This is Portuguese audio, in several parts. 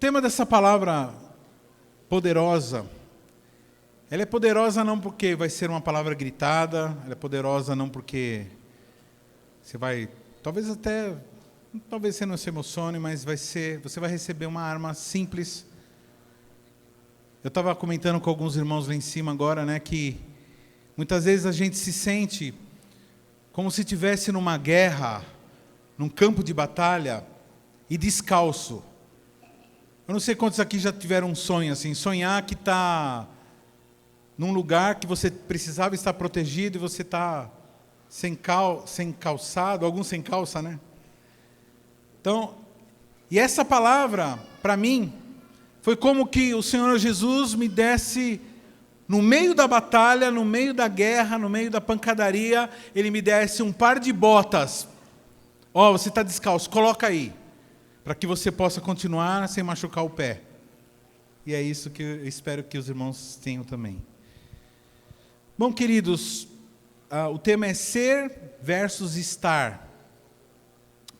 tema dessa palavra poderosa, ela é poderosa não porque vai ser uma palavra gritada, ela é poderosa não porque você vai, talvez você não se emocione, mas você vai receber uma arma simples. Eu estava comentando com alguns irmãos lá em cima agora, né, que muitas vezes a gente se sente como se estivesse numa guerra, num campo de batalha e descalço. Eu não sei quantos aqui já tiveram um sonho assim, sonhar que está num lugar que você precisava estar protegido e você está sem calçado, alguns sem calça, né? Então, e essa palavra, para mim, foi como que o Senhor Jesus me desse, no meio da batalha, no meio da guerra, no meio da pancadaria, Ele me desse um par de botas. Ó, você está descalço, coloca aí, para que você possa continuar sem machucar o pé. E é isso que eu espero que os irmãos tenham também. Bom, queridos, o tema é ser versus estar.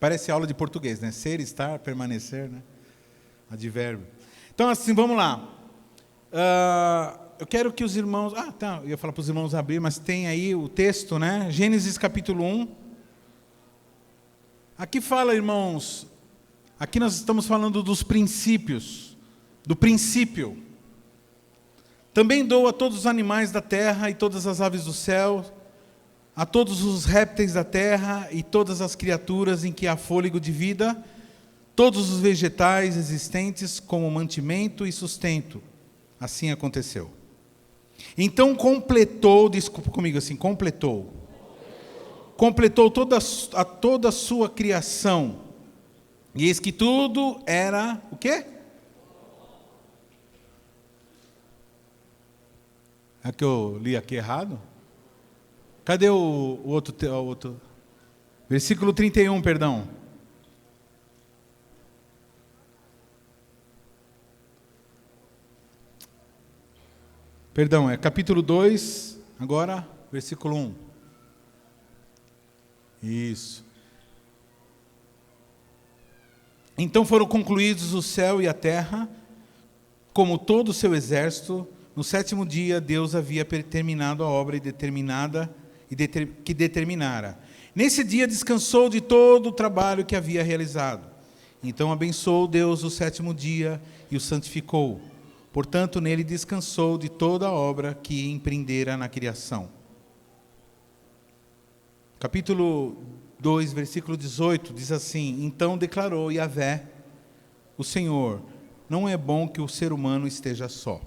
Parece aula de português, né? Ser, estar, permanecer, né? Advérbio. Então, assim, vamos lá. Eu quero que os irmãos... eu ia falar para os irmãos abrir, mas tem aí o texto, né? Gênesis capítulo 1. Aqui fala, irmãos... Aqui nós estamos falando dos princípios. Do princípio. Também dou a todos os animais da terra e todas as aves do céu, a todos os répteis da terra e todas as criaturas em que há fôlego de vida, todos os vegetais existentes como mantimento e sustento. Assim aconteceu. Então completou, desculpa comigo assim, completou toda a sua criação. E eis que tudo era, o quê? É que eu li aqui errado? Cadê o outro? Versículo 31, perdão. Perdão, é capítulo 2, agora, versículo 1. Isso. Então foram concluídos o céu e a terra, como todo o seu exército. No sétimo dia, Deus havia terminado a obra que determinara. Nesse dia descansou de todo o trabalho que havia realizado. Então abençoou Deus o sétimo dia e o santificou. Portanto, nele descansou de toda a obra que empreendera na criação. Capítulo 2, versículo 18, diz assim: Então declarou Yahvé, o Senhor, não é bom que o ser humano esteja só.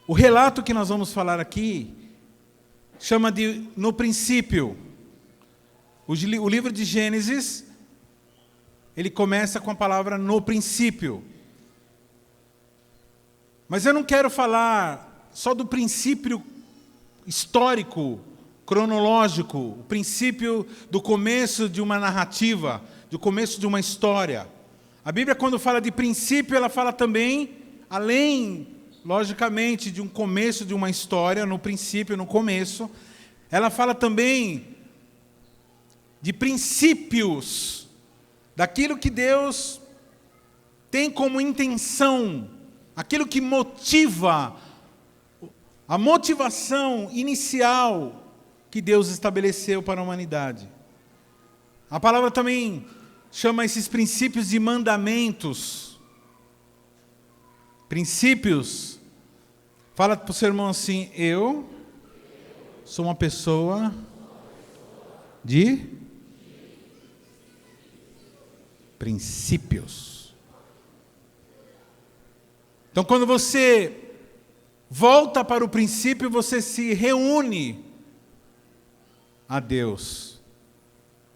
O relato que nós vamos falar aqui chama de no princípio. O livro de Gênesis, ele começa com a palavra no princípio. Mas eu não quero falar só do princípio histórico, cronológico, o princípio do começo de uma narrativa, do começo de uma história. A Bíblia, quando fala de princípio, ela fala também, além, logicamente, de um começo de uma história, no princípio, no começo, ela fala também de princípios, daquilo que Deus tem como intenção, aquilo que motiva, a motivação inicial que Deus estabeleceu para a humanidade. A palavra também chama esses princípios de mandamentos. Princípios. Fala para o seu irmão assim: eu sou uma pessoa de princípios. Então, quando você volta para o princípio, você se reúne a Deus.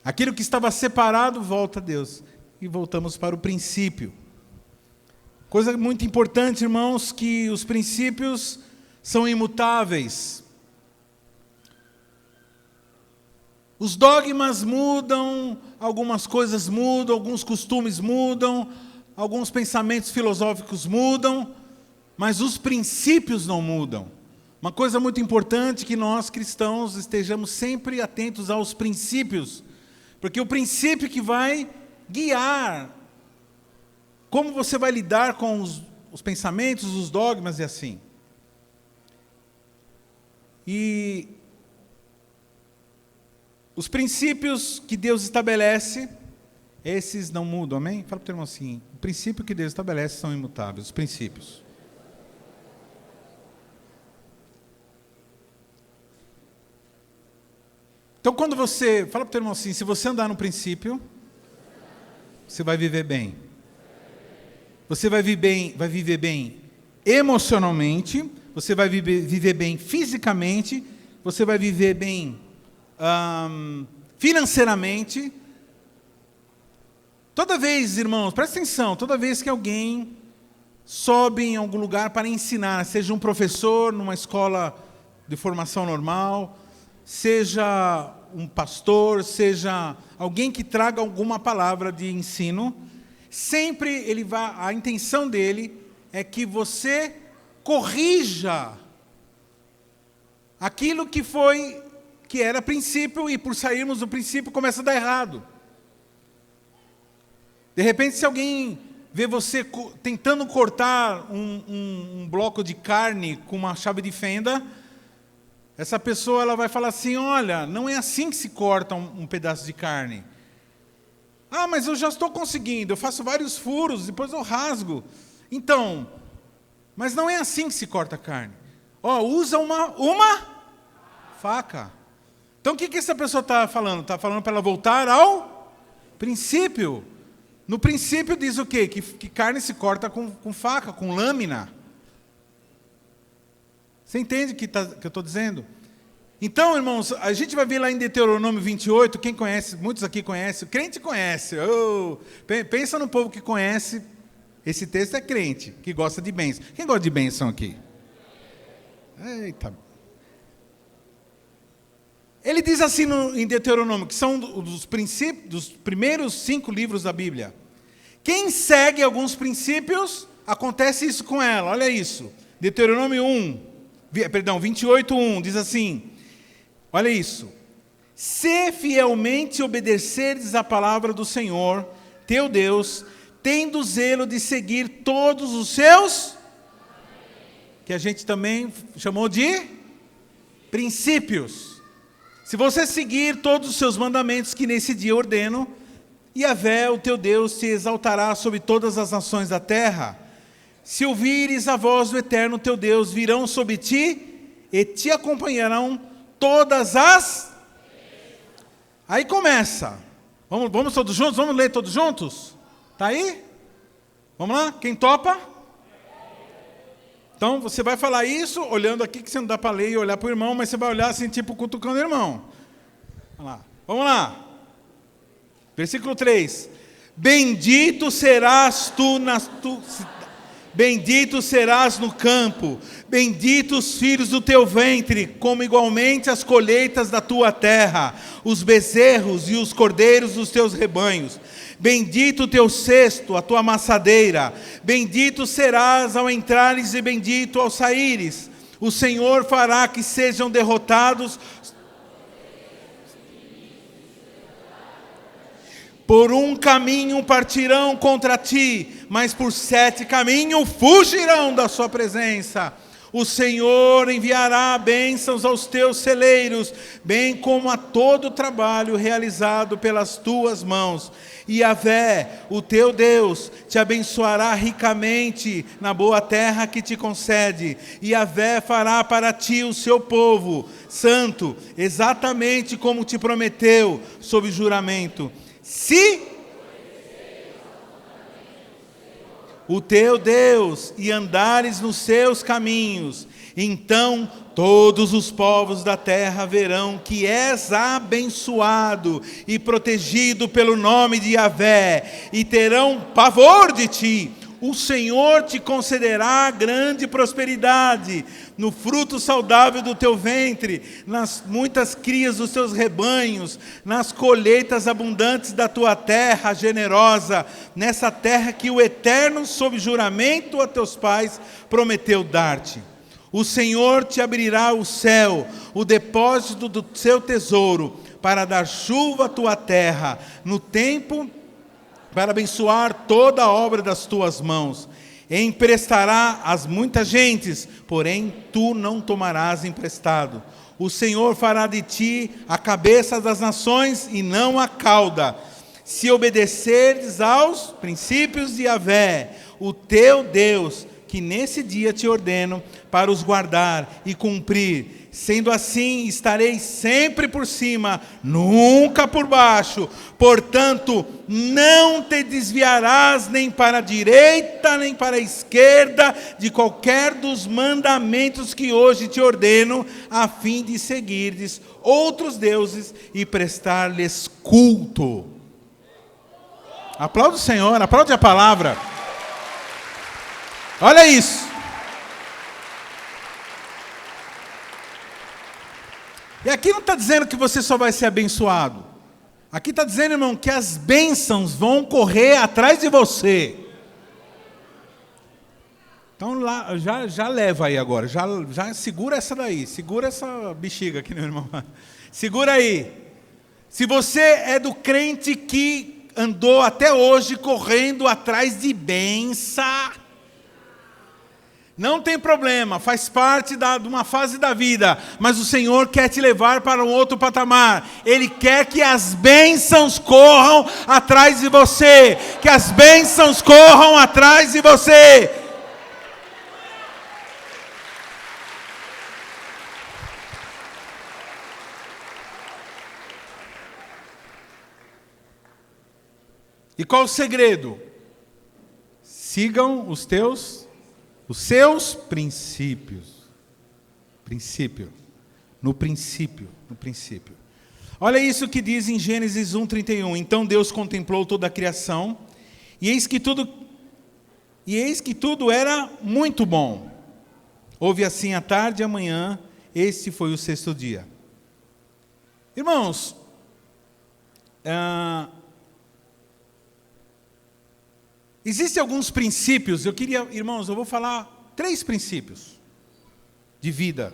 Aquilo que estava separado, volta a Deus. E voltamos para o princípio. Coisa muito importante, irmãos, que os princípios são imutáveis. Os dogmas mudam, algumas coisas mudam, alguns costumes mudam, alguns pensamentos filosóficos mudam, mas os princípios não mudam. Uma coisa muito importante que nós cristãos estejamos sempre atentos aos princípios, Porque o princípio que vai guiar como você vai lidar com os pensamentos, os dogmas e assim. E os princípios que Deus estabelece, esses não mudam, amém? Fala para o teu irmão assim, o princípio que Deus estabelece são imutáveis, os princípios. Então quando você, fala para o teu irmão assim, se você andar no princípio, você vai viver bem. Você vai viver bem emocionalmente, você vai viver bem fisicamente, você vai viver bem financeiramente. Toda vez, irmãos, presta atenção, toda vez que alguém sobe em algum lugar para ensinar, seja um professor numa escola de formação normal, seja um pastor, seja alguém que traga alguma palavra de ensino, sempre a intenção dele é que você corrija aquilo que era princípio, e por sairmos do princípio começa a dar errado. De repente, se alguém vê você tentando cortar um bloco de carne com uma chave de fenda, essa pessoa ela vai falar assim, olha, não é assim que se corta um pedaço de carne. Ah, mas eu já estou conseguindo, eu faço vários furos, depois eu rasgo. Então, mas não é assim que se corta a carne. Usa uma faca. Então o que essa pessoa está falando? Está falando para ela voltar ao princípio. No princípio diz o quê? Que carne se corta com faca, com lâmina. Você entende o que eu estou dizendo? Então, irmãos, a gente vai ver lá em Deuteronômio 28, quem conhece, muitos aqui conhecem, o crente conhece. Pensa no povo que conhece, esse texto é crente, que gosta de bênção. Quem gosta de bênção aqui? Eita. Ele diz assim em Deuteronômio, que são dos princípios, dos primeiros 5 livros da Bíblia. Quem segue alguns princípios, acontece isso com ela, olha isso. Deuteronômio 28:1, diz assim, olha isso. Se fielmente obedeceres a palavra do Senhor, teu Deus, tendo zelo de seguir todos os seus, que a gente também chamou de princípios. Se você seguir todos os seus mandamentos que nesse dia ordeno, Yahvé, o teu Deus, te exaltará sobre todas as nações da terra. Se ouvires a voz do Eterno teu Deus, virão sobre ti e te acompanharão todas as... Aí começa. Vamos todos juntos? Vamos ler todos juntos? Está aí? Vamos lá? Quem topa? Então, você vai falar isso, olhando aqui, que você não dá para ler e olhar para o irmão, mas você vai olhar assim, tipo, cutucando o irmão. Vamos lá. Versículo 3. Bendito serás tu bendito serás no campo, benditos os filhos do teu ventre, como igualmente as colheitas da tua terra, os bezerros e os cordeiros dos teus rebanhos. Bendito o teu cesto, a tua amassadeira, bendito serás ao entrares e bendito ao saíres. O Senhor fará que sejam derrotados por um caminho partirão contra ti, mas por 7 caminhos fugirão da sua presença. O Senhor enviará bênçãos aos teus celeiros, bem como a todo o trabalho realizado pelas tuas mãos. E Yahvé, o teu Deus, te abençoará ricamente na boa terra que te concede. E Yahvé fará para ti o seu povo santo, exatamente como te prometeu, sob juramento. Se o teu Deus e andares nos seus caminhos, então todos os povos da terra verão que és abençoado e protegido pelo nome de Yahvé, e terão pavor de ti. O Senhor te concederá grande prosperidade no fruto saudável do teu ventre, nas muitas crias dos teus rebanhos, nas colheitas abundantes da tua terra generosa, nessa terra que o Eterno, sob juramento a teus pais, prometeu dar-te. O Senhor te abrirá o céu, o depósito do seu tesouro, para dar chuva à tua terra, no tempo para abençoar toda a obra das tuas mãos. Emprestará às muitas gentes, porém tu não tomarás emprestado. O Senhor fará de ti a cabeça das nações e não a cauda. Se obedeceres aos princípios de Yahvé, o teu Deus, que nesse dia te ordeno para os guardar e cumprir. Sendo assim, estarei sempre por cima, nunca por baixo. Portanto, não te desviarás nem para a direita, nem para a esquerda, de qualquer dos mandamentos que hoje te ordeno, a fim de seguirdes outros deuses e prestar-lhes culto. Aplaude o Senhor, aplaude a palavra. Olha isso. E aqui não está dizendo que você só vai ser abençoado. Aqui está dizendo, irmão, que as bênçãos vão correr atrás de você. Então lá, já leva aí agora, já segura essa daí, segura essa bexiga aqui, meu irmão. Segura aí. Se você é do crente que andou até hoje correndo atrás de bênção, não tem problema, faz parte de uma fase da vida, mas o Senhor quer te levar para um outro patamar. Ele quer que as bênçãos corram atrás de você, que as bênçãos corram atrás de você. E qual o segredo? Sigam os seus princípios. No princípio. Olha isso que diz em Gênesis 1:31. Então Deus contemplou toda a criação, e eis que tudo era muito bom. Houve assim a tarde e a manhã, este foi o sexto dia. Irmãos, existem alguns princípios, irmãos, eu vou falar 3 princípios de vida,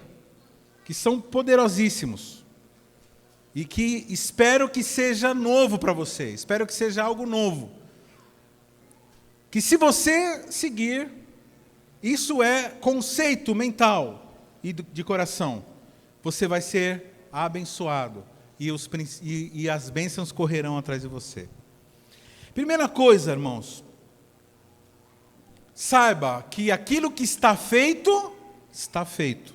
que são poderosíssimos, e que espero que seja novo para você, espero que seja algo novo, que se você seguir, isso é conceito mental e de coração, você vai ser abençoado, e as bênçãos correrão atrás de você. Primeira coisa, irmãos, saiba que aquilo que está feito, está feito.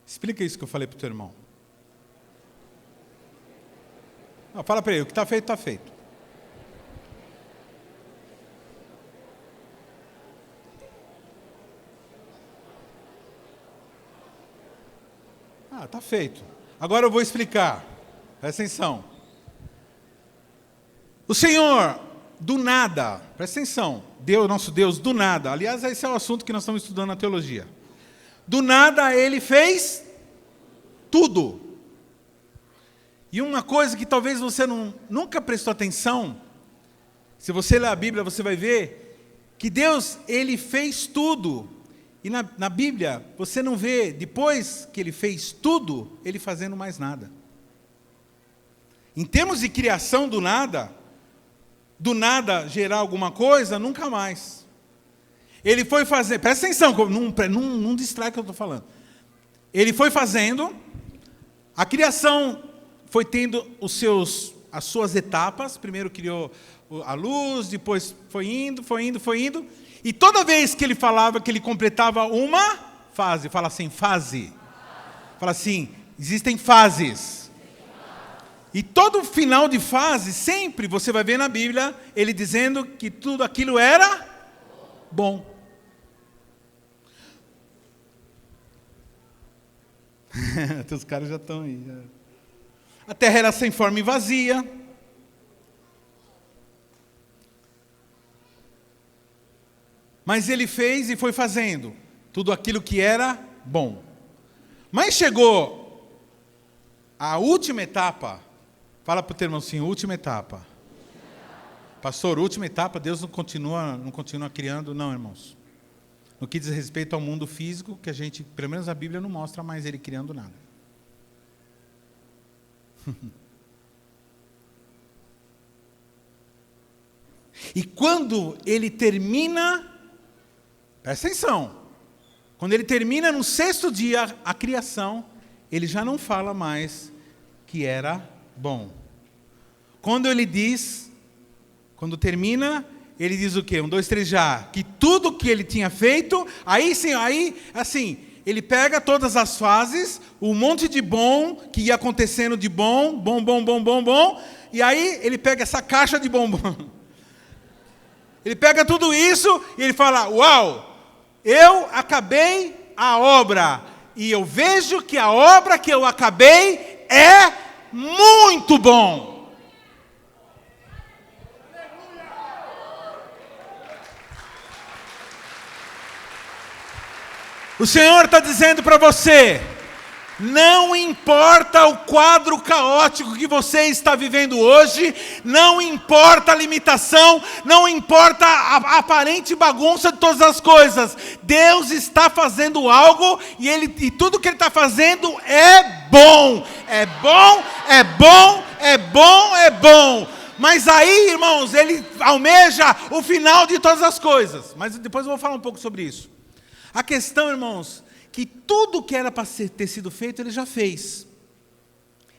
Explica isso que eu falei para o teu irmão. Não, fala para ele, o que está feito, está feito. Está feito. Agora eu vou explicar. Presta atenção. O Senhor, do nada, presta atenção, Deus, nosso Deus, do nada, aliás, esse é o assunto que nós estamos estudando na teologia. Do nada Ele fez tudo. E uma coisa que talvez você nunca prestou atenção, se você ler a Bíblia, você vai ver que Deus, Ele fez tudo. E na Bíblia, você não vê, depois que Ele fez tudo, Ele fazendo mais nada. Em termos de criação do nada gerar alguma coisa, nunca mais. Ele foi fazer, presta atenção, não distrai o que eu estou falando. Ele foi fazendo, a criação foi tendo as suas etapas, primeiro criou a luz, depois foi indo, e toda vez que ele falava que ele completava uma fase, fala assim, fase. Fala assim, existem fases. E todo final de fase, sempre você vai ver na Bíblia, ele dizendo que tudo aquilo era bom. Os caras já estão aí. A terra era sem forma e vazia. Mas ele fez e foi fazendo tudo aquilo que era bom. Mas chegou a última etapa. Fala para o teu irmão assim, última etapa. Pastor, última etapa, Deus não continua criando, não, irmãos. No que diz respeito ao mundo físico, que a gente, pelo menos a Bíblia não mostra mais Ele criando nada. E quando ele termina, presta atenção, quando ele termina no 6º dia a criação, ele já não fala mais que era bom. Quando ele diz, quando termina, ele diz o quê? 1, 2, 3 já. Que tudo que ele tinha feito, aí sim, aí, assim, ele pega todas as fases, um monte de bom que ia acontecendo de bom, e aí ele pega essa caixa de bombom. Ele pega tudo isso e ele fala, uau, eu acabei a obra. E eu vejo que a obra que eu acabei é muito bom. O Senhor está dizendo para você, não importa o quadro caótico que você está vivendo hoje, não importa a limitação, não importa a aparente bagunça de todas as coisas, Deus está fazendo algo e tudo que Ele está fazendo é bom, é bom, é bom, é bom, é bom. Mas aí, irmãos, Ele almeja o final de todas as coisas. Mas depois eu vou falar um pouco sobre isso. A questão, irmãos, que tudo que era para ter sido feito, Ele já fez.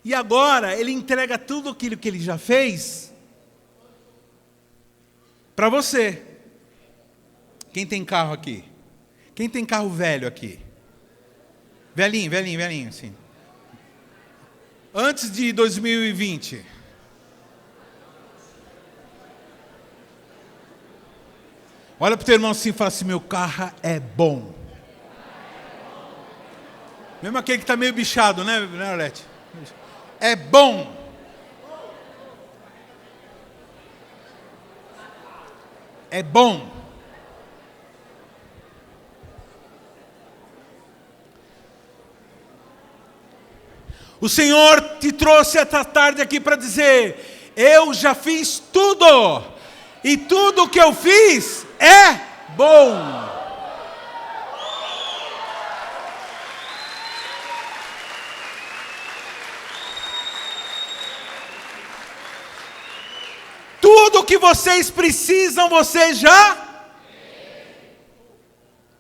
E agora, Ele entrega tudo aquilo que Ele já fez para você. Quem tem carro aqui? Quem tem carro velho aqui? Velhinho, assim. Antes de 2020. Olha para o teu irmão assim e fala assim, meu carro é bom. Mesmo aquele que está meio bichado, né, Arlete? É bom. É bom. O Senhor te trouxe esta tarde aqui para dizer, eu já fiz tudo. E tudo que eu fiz é bom. Tudo que vocês precisam, vocês já.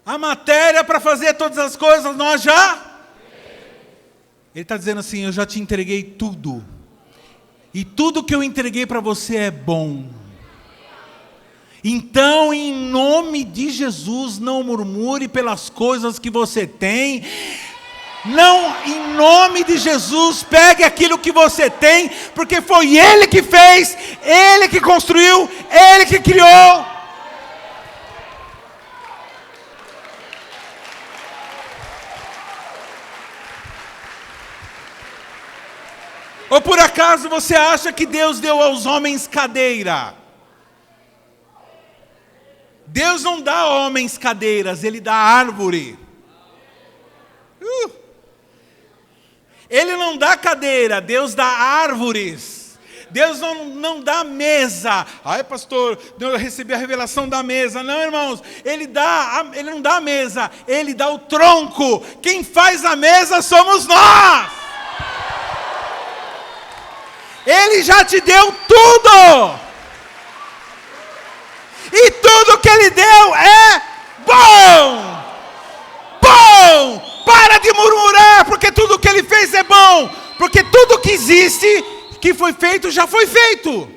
A matéria para fazer todas as coisas, nós já. Ele está dizendo assim, eu já te entreguei tudo. E tudo que eu entreguei para você é bom. Então, em nome de Jesus, não murmure pelas coisas que você tem. Não, em nome de Jesus, pegue aquilo que você tem, porque foi Ele que fez, Ele que construiu, Ele que criou. Ou por acaso você acha que Deus deu aos homens cadeira? Deus não dá a homens cadeiras, Ele dá árvore. Ele não dá cadeira, Deus dá árvores. Deus não dá mesa. Ai, pastor, eu recebi a revelação da mesa. Não, irmãos, Ele não dá a mesa, Ele dá o tronco. Quem faz a mesa somos nós. Ele já te deu tudo. E tudo que Ele deu é bom. Bom. Para de murmurar, porque tudo que Ele fez é bom. Porque tudo que existe, que foi feito, já foi feito.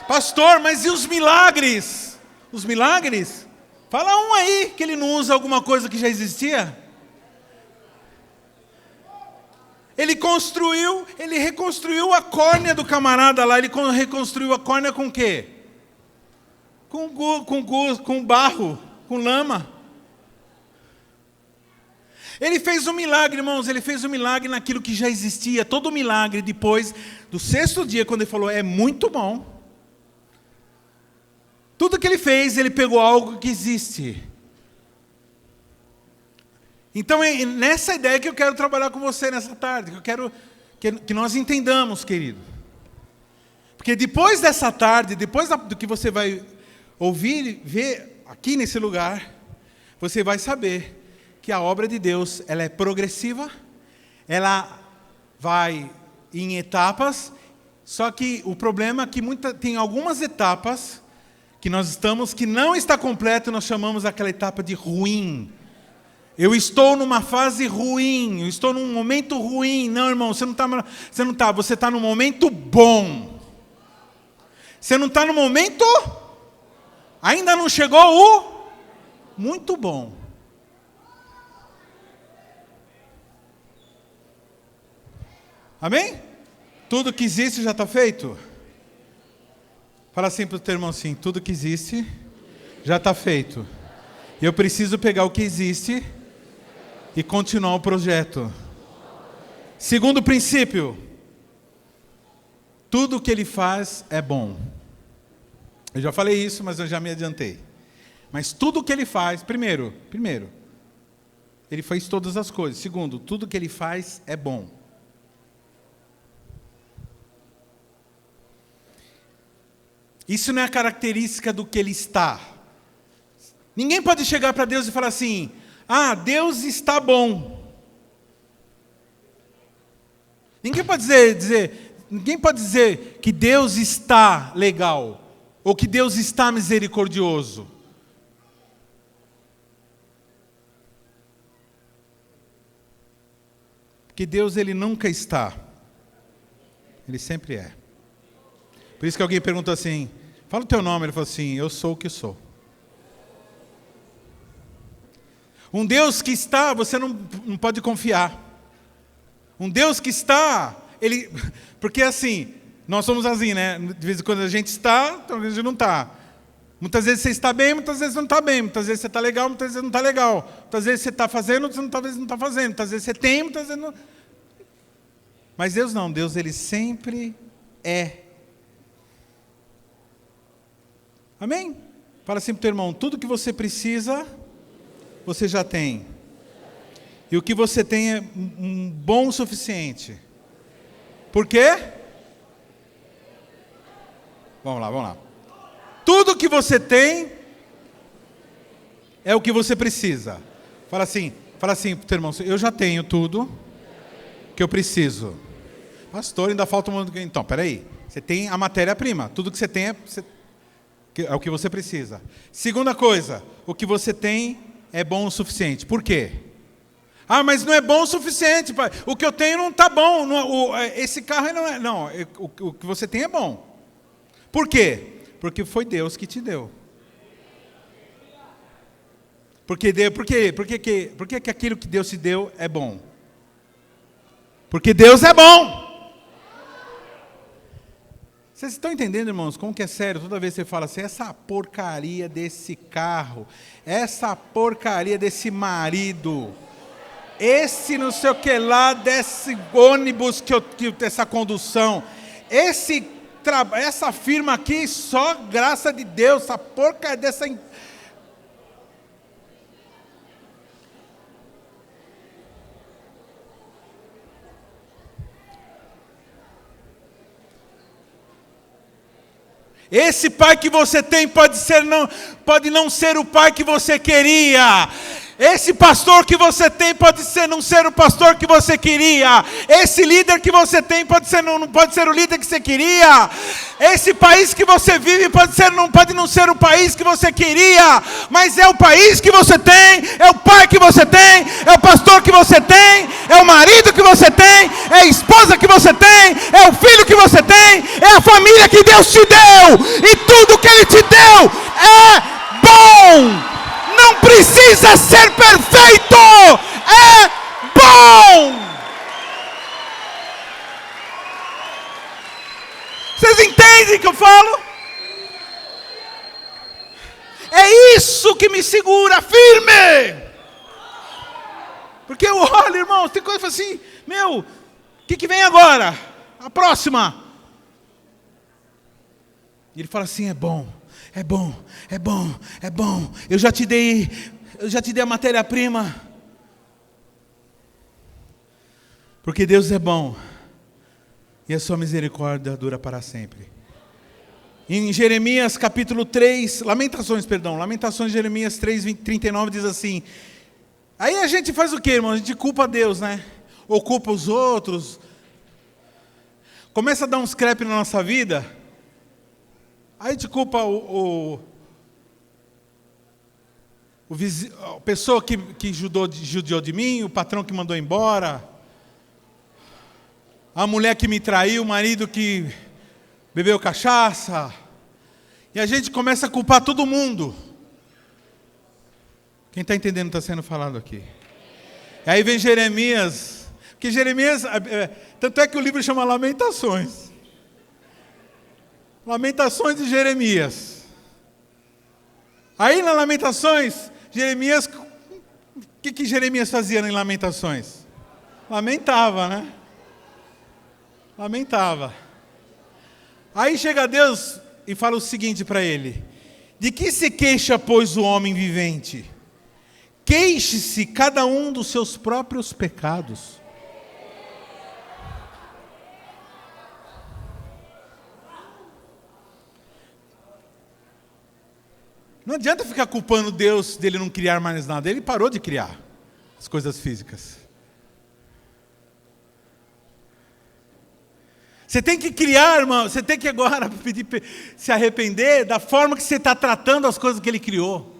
Pastor, mas e os milagres? Os milagres? Fala um aí que Ele não usa alguma coisa que já existia. Ele reconstruiu a córnea do camarada lá. Ele reconstruiu a córnea com o quê? Com barro, com lama. Ele fez um milagre, irmãos. Ele fez um milagre naquilo que já existia. Todo milagre depois do 6º dia, quando Ele falou, é muito bom. Tudo que Ele fez, Ele pegou algo que existe. Então é nessa ideia que eu quero trabalhar com você nessa tarde, que eu quero que nós entendamos, querido. Porque depois dessa tarde, depois do que você vai ouvir, ver aqui nesse lugar, você vai saber que a obra de Deus, ela é progressiva, ela vai em etapas, só que o problema é que tem algumas etapas que nós estamos, que não está completo, nós chamamos aquela etapa de ruim. Eu estou numa fase ruim, eu estou num momento ruim. Não, irmão, você está num momento bom. Você não está no momento, ainda não chegou o muito bom. Amém? Tudo que existe já está feito? Fala assim para o teu irmão assim, tudo que existe já está feito. Eu preciso pegar o que existe e continuar o projeto. Segundo princípio, tudo que ele faz é bom. Eu já falei isso, mas eu já me adiantei. Mas tudo que ele faz, primeiro, ele faz todas as coisas. Segundo, tudo que ele faz é bom. Isso não é a característica do que ele está. Ninguém pode chegar para Deus e falar assim, Deus está bom. Ninguém pode dizer que Deus está legal, ou que Deus está misericordioso. Porque Deus, ele nunca está. Ele sempre é. Por isso que alguém perguntou assim, fala o teu nome, ele falou assim, eu sou o que sou. Um Deus que está, você não pode confiar. Um Deus que está, porque assim, nós somos assim, né? De vez em quando a gente está, então a gente não está. Muitas vezes você está bem, muitas vezes não está bem. Muitas vezes você está legal, muitas vezes não está legal. Muitas vezes você está fazendo, muitas vezes não está fazendo. Muitas vezes você tem, muitas vezes não. Mas Deus não, Deus ele sempre é. Amém? Fala assim para o teu irmão, tudo que você precisa, você já tem. E o que você tem é um bom o suficiente. Por quê? Vamos lá. Tudo que você tem é o que você precisa. Fala assim para o teu irmão, eu já tenho tudo que eu preciso. Pastor, ainda falta um... Então, peraí. Você tem a matéria-prima. Tudo que você tem é o que você precisa. Segunda coisa, o que você tem é bom o suficiente. Por quê? Mas não é bom o suficiente, pai. O que eu tenho não está bom. Esse carro não é... Não, o que você tem é bom. Por quê? Porque foi Deus que te deu. Por que aquilo que Deus te deu é bom? Porque Deus é bom. Vocês estão entendendo, irmãos, como que é sério? Toda vez que você fala assim, essa porcaria desse carro, essa porcaria desse marido, esse não sei o que lá, desse ônibus, essa condução, essa firma aqui, só graça de Deus, essa porcaria dessa... Esse pai que você tem pode não ser o pai que você queria. Esse pastor que você tem pode não ser o pastor que você queria. Esse líder que você tem não pode ser o líder que você queria. Esse país que você vive não pode não ser o país que você queria. Mas é o país que você tem, é o pai que você tem, é o pastor que você tem, é o marido que você tem, é a esposa que você tem, é o filho que você tem, é a família que Deus te deu. E tudo que Ele te deu é bom. Não precisa ser perfeito, é bom. Vocês entendem o que eu falo? É isso que me segura firme. Porque eu olho, irmão, tem coisa que eu falo assim, o que vem agora? A próxima. E ele fala assim, é bom. É bom. Eu já te dei a matéria-prima. Porque Deus é bom. E a sua misericórdia dura para sempre. Em Jeremias capítulo 3, Lamentações, Jeremias 3, 39 diz assim. Aí a gente faz o quê, irmão? A gente culpa Deus, né? Ou culpa os outros. Começa a dar uns crepe na nossa vida. Aí a gente culpa a pessoa que judiou de mim, o patrão que mandou embora, a mulher que me traiu, o marido que bebeu cachaça, e a gente começa a culpar todo mundo. Quem está entendendo está sendo falado aqui. Aí vem Jeremias, porque Jeremias, tanto é que o livro chama Lamentações. Lamentações de Jeremias. Aí na Lamentações, Jeremias, o que Jeremias fazia em Lamentações? Lamentava, né? Lamentava. Aí chega Deus e fala o seguinte para ele: de que se queixa, pois, o homem vivente? Queixe-se cada um dos seus próprios pecados. Não adianta ficar culpando Deus dele não criar mais nada. Ele parou de criar as coisas físicas. Você tem que criar, irmão. Você tem que agora se arrepender da forma que você está tratando as coisas que Ele criou.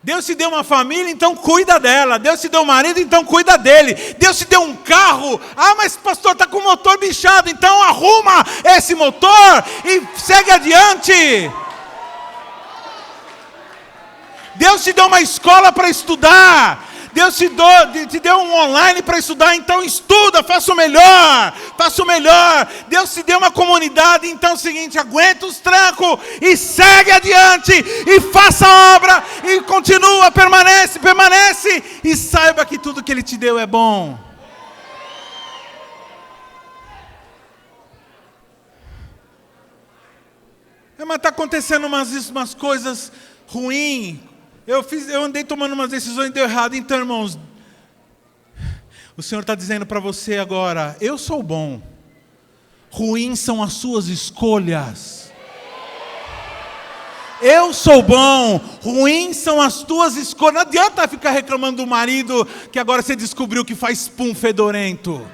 Deus te deu uma família, então cuida dela. Deus te deu um marido, então cuida dele. Deus te deu um carro. Ah, mas pastor, está com o motor bichado. Então arruma esse motor e segue adiante. Deus te deu uma escola para estudar. Deus te deu um online para estudar, então estuda, faça o melhor. Deus te deu uma comunidade, então é o seguinte, aguenta os trancos e segue adiante, e faça a obra, e continua, permanece, e saiba que tudo que Ele te deu é bom. Mas está acontecendo umas coisas ruins. Eu andei tomando umas decisões e deu errado. Então, irmãos, o Senhor está dizendo para você agora: eu sou bom. Ruins são as suas escolhas. Eu sou bom. Ruins são as tuas escolhas. Não adianta ficar reclamando do marido que agora você descobriu que faz pum fedorento.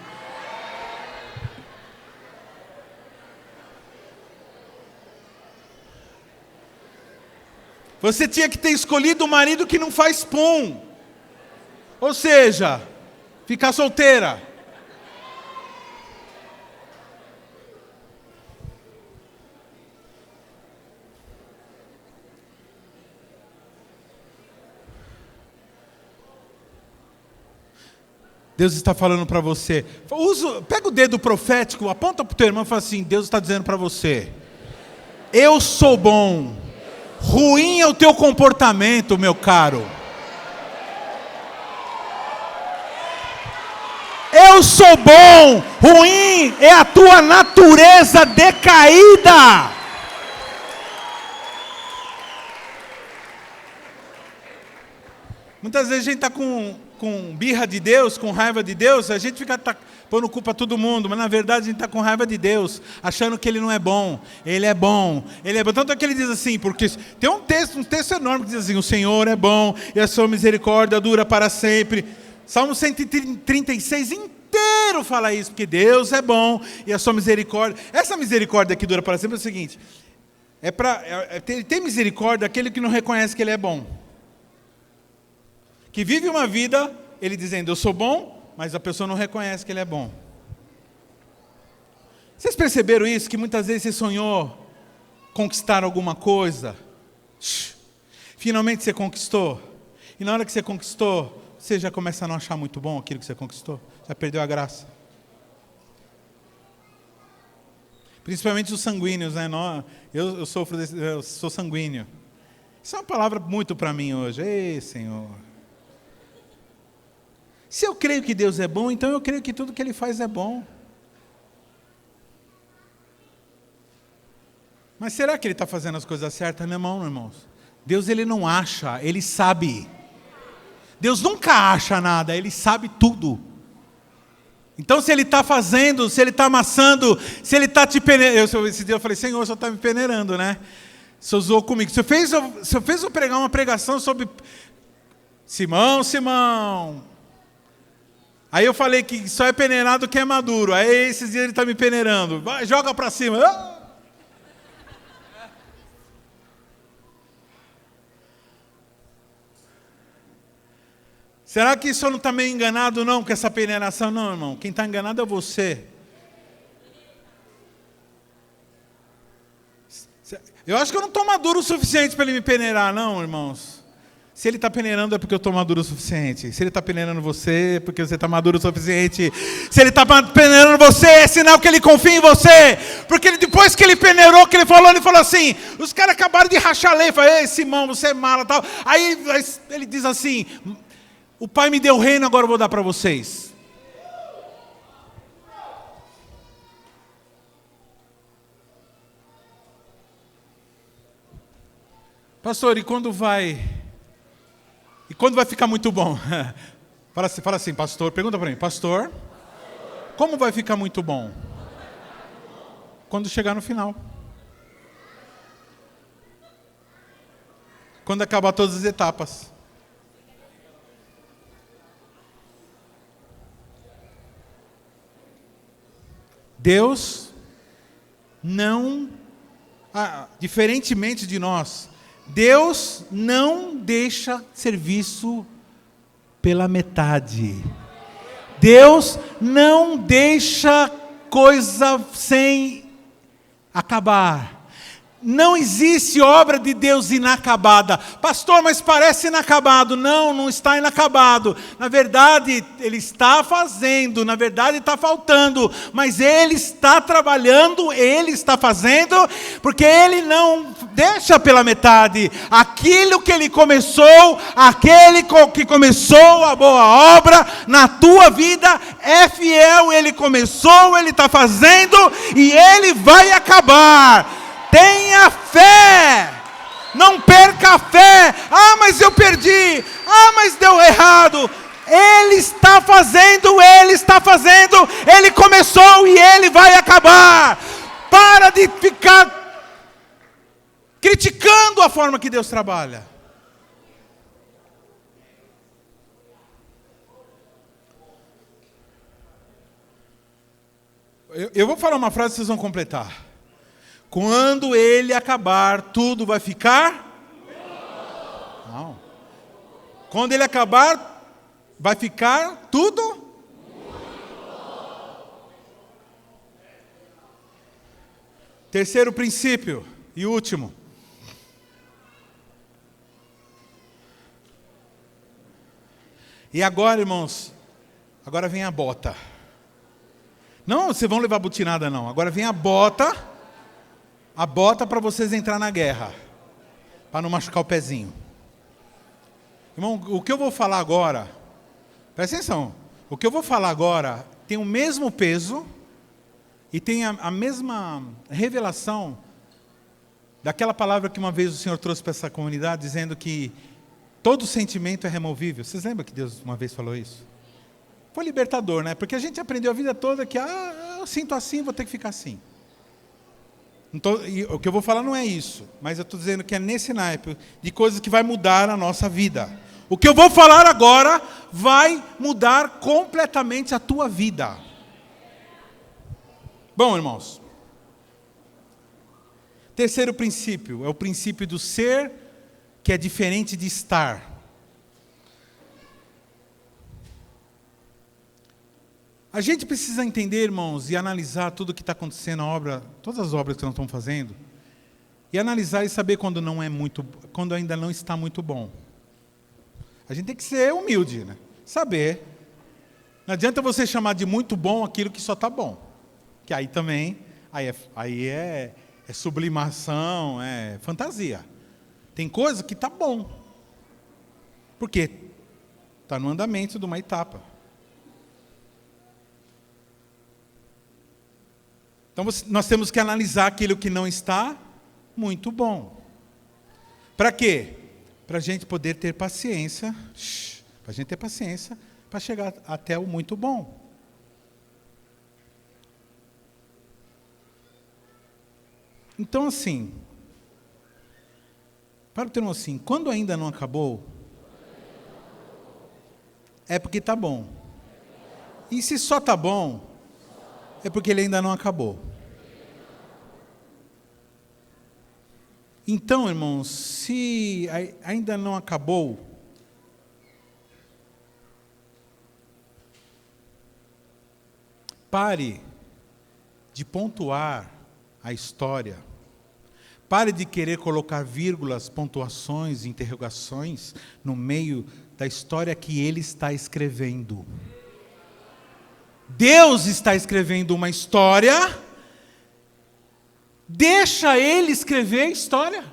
Você tinha que ter escolhido um marido que não faz pum. Ou seja, ficar solteira. Deus está falando para você. Pega o dedo profético, aponta para o teu irmão e fala assim: Deus está dizendo para você: eu sou bom. Ruim é o teu comportamento, meu caro. Eu sou bom. Ruim é a tua natureza decaída. Muitas vezes a gente está com birra de Deus, com raiva de Deus, a gente fica pondo culpa a todo mundo, mas na verdade a gente está com raiva de Deus, achando que Ele não é bom. Ele é bom, Ele é bom. Tanto é que Ele diz assim, porque tem um texto enorme que diz assim: o Senhor é bom e a sua misericórdia dura para sempre. Salmo 136 inteiro fala isso, porque Deus é bom e a sua misericórdia. Essa misericórdia que dura para sempre é o seguinte: Ele tem misericórdia daquele que não reconhece que Ele é bom. Que vive uma vida, Ele dizendo: eu sou bom, mas a pessoa não reconhece que Ele é bom. Vocês perceberam isso? Que muitas vezes você sonhou conquistar alguma coisa. Finalmente você conquistou. E na hora que você conquistou, você já começa a não achar muito bom aquilo que você conquistou. Já perdeu a graça. Principalmente os sanguíneos, né? Eu sou sanguíneo. Isso é uma palavra muito para mim hoje. Ei, Senhor. Se eu creio que Deus é bom, então eu creio que tudo que Ele faz é bom. Mas será que Ele está fazendo as coisas certas? Não, irmãos. Deus, Ele não acha, Ele sabe. Deus nunca acha nada, Ele sabe tudo. Então, se Ele está fazendo, se Ele está amassando, se Ele está te peneirando... Esse dia eu falei, Senhor, o Senhor está me peneirando, né? O Senhor usou comigo. O Senhor fez eu pregar uma pregação sobre... Simão. Aí eu falei que só é peneirado quem é maduro. Aí esses dias Ele está me peneirando. Vai, joga para cima. Será que isso não está meio enganado não com essa peneiração? Não, irmão. Quem está enganado é você. Eu acho que eu não estou maduro o suficiente para Ele me peneirar, não, irmãos. Se Ele está peneirando é porque eu estou maduro o suficiente. Se Ele está peneirando você é porque você está maduro o suficiente. Se Ele está peneirando você é sinal que Ele confia em você. Porque depois que Ele peneirou, que Ele falou assim, os caras acabaram de rachar a lei. Falei, ei, Simão, você é mala e tal. Aí Ele diz assim, o Pai me deu o reino, agora eu vou dar para vocês. Pastor, e quando vai ficar muito bom? Fala assim, pastor, pergunta para mim, pastor, como vai ficar muito bom? Quando chegar no final. Quando acabar todas as etapas. Deus não, diferentemente de nós, Deus não deixa serviço pela metade. Deus não deixa coisa sem acabar. Não existe obra de Deus inacabada. Pastor, mas parece inacabado. Não, não está inacabado. Na verdade, Ele está fazendo. Na verdade, está faltando. Mas Ele está trabalhando, Ele está fazendo, porque Ele não deixa pela metade. Aquilo que Ele começou, aquele que começou a boa obra na tua vida, é fiel. Ele começou, Ele está fazendo e Ele vai acabar. Tenha fé, não perca a fé. Ah, mas eu perdi. Ah, mas deu errado. Ele está fazendo, Ele começou e Ele vai acabar. Para de ficar criticando a forma que Deus trabalha. Eu vou falar uma frase e vocês vão completar. Quando Ele acabar, tudo vai ficar? Não. Quando Ele acabar, vai ficar tudo? Terceiro princípio e último. E agora, irmãos, agora vem a bota. Não, vocês vão levar butinada não. Agora vem a bota. A bota para vocês entrar na guerra, para não machucar o pezinho. Irmão, o que eu vou falar agora, presta atenção, o que eu vou falar agora tem o mesmo peso e tem a mesma revelação daquela palavra que uma vez o Senhor trouxe para essa comunidade, dizendo que todo sentimento é removível. Vocês lembram que Deus uma vez falou isso? Foi libertador, né? Porque a gente aprendeu a vida toda que, eu sinto assim, vou ter que ficar assim. O que eu vou falar não é isso, mas eu estou dizendo que é nesse naipe de coisas que vai mudar a nossa vida. O que eu vou falar agora vai mudar completamente a tua vida. Bom, irmãos, terceiro princípio é o princípio do ser, que é diferente de estar. A gente precisa entender, irmãos, e analisar tudo o que está acontecendo na obra, todas as obras que nós estamos fazendo, e analisar e saber quando quando ainda não está muito bom. A gente tem que ser humilde, né? Saber. Não adianta você chamar de muito bom aquilo que só está bom. Que aí também, aí é sublimação, é fantasia. Tem coisa que está bom. Por quê? Está no andamento de uma etapa. Então nós temos que analisar aquilo que não está muito bom. Para quê? Para a gente poder ter paciência, para a gente ter paciência para chegar até o muito bom. Então, assim, para o termo assim, quando ainda não acabou, é porque está bom. E se só está bom, é porque ele ainda não acabou. Então, irmãos, se ainda não acabou, pare de pontuar a história. Pare de querer colocar vírgulas, pontuações, interrogações no meio da história que ele está escrevendo. Deus está escrevendo uma história, deixa ele escrever a história.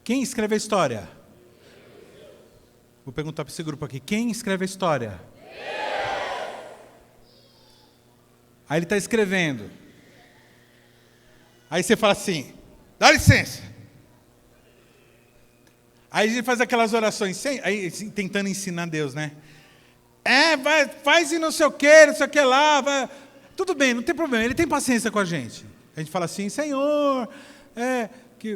Quem escreve a história? Vou perguntar para esse grupo aqui, quem escreve a história? Aí ele está escrevendo. Aí você fala assim, dá licença. Aí a gente faz aquelas orações, aí, tentando ensinar Deus, né? Faz e não sei o que lá. Vai. Tudo bem, não tem problema, ele tem paciência com a gente. A gente fala assim, Senhor,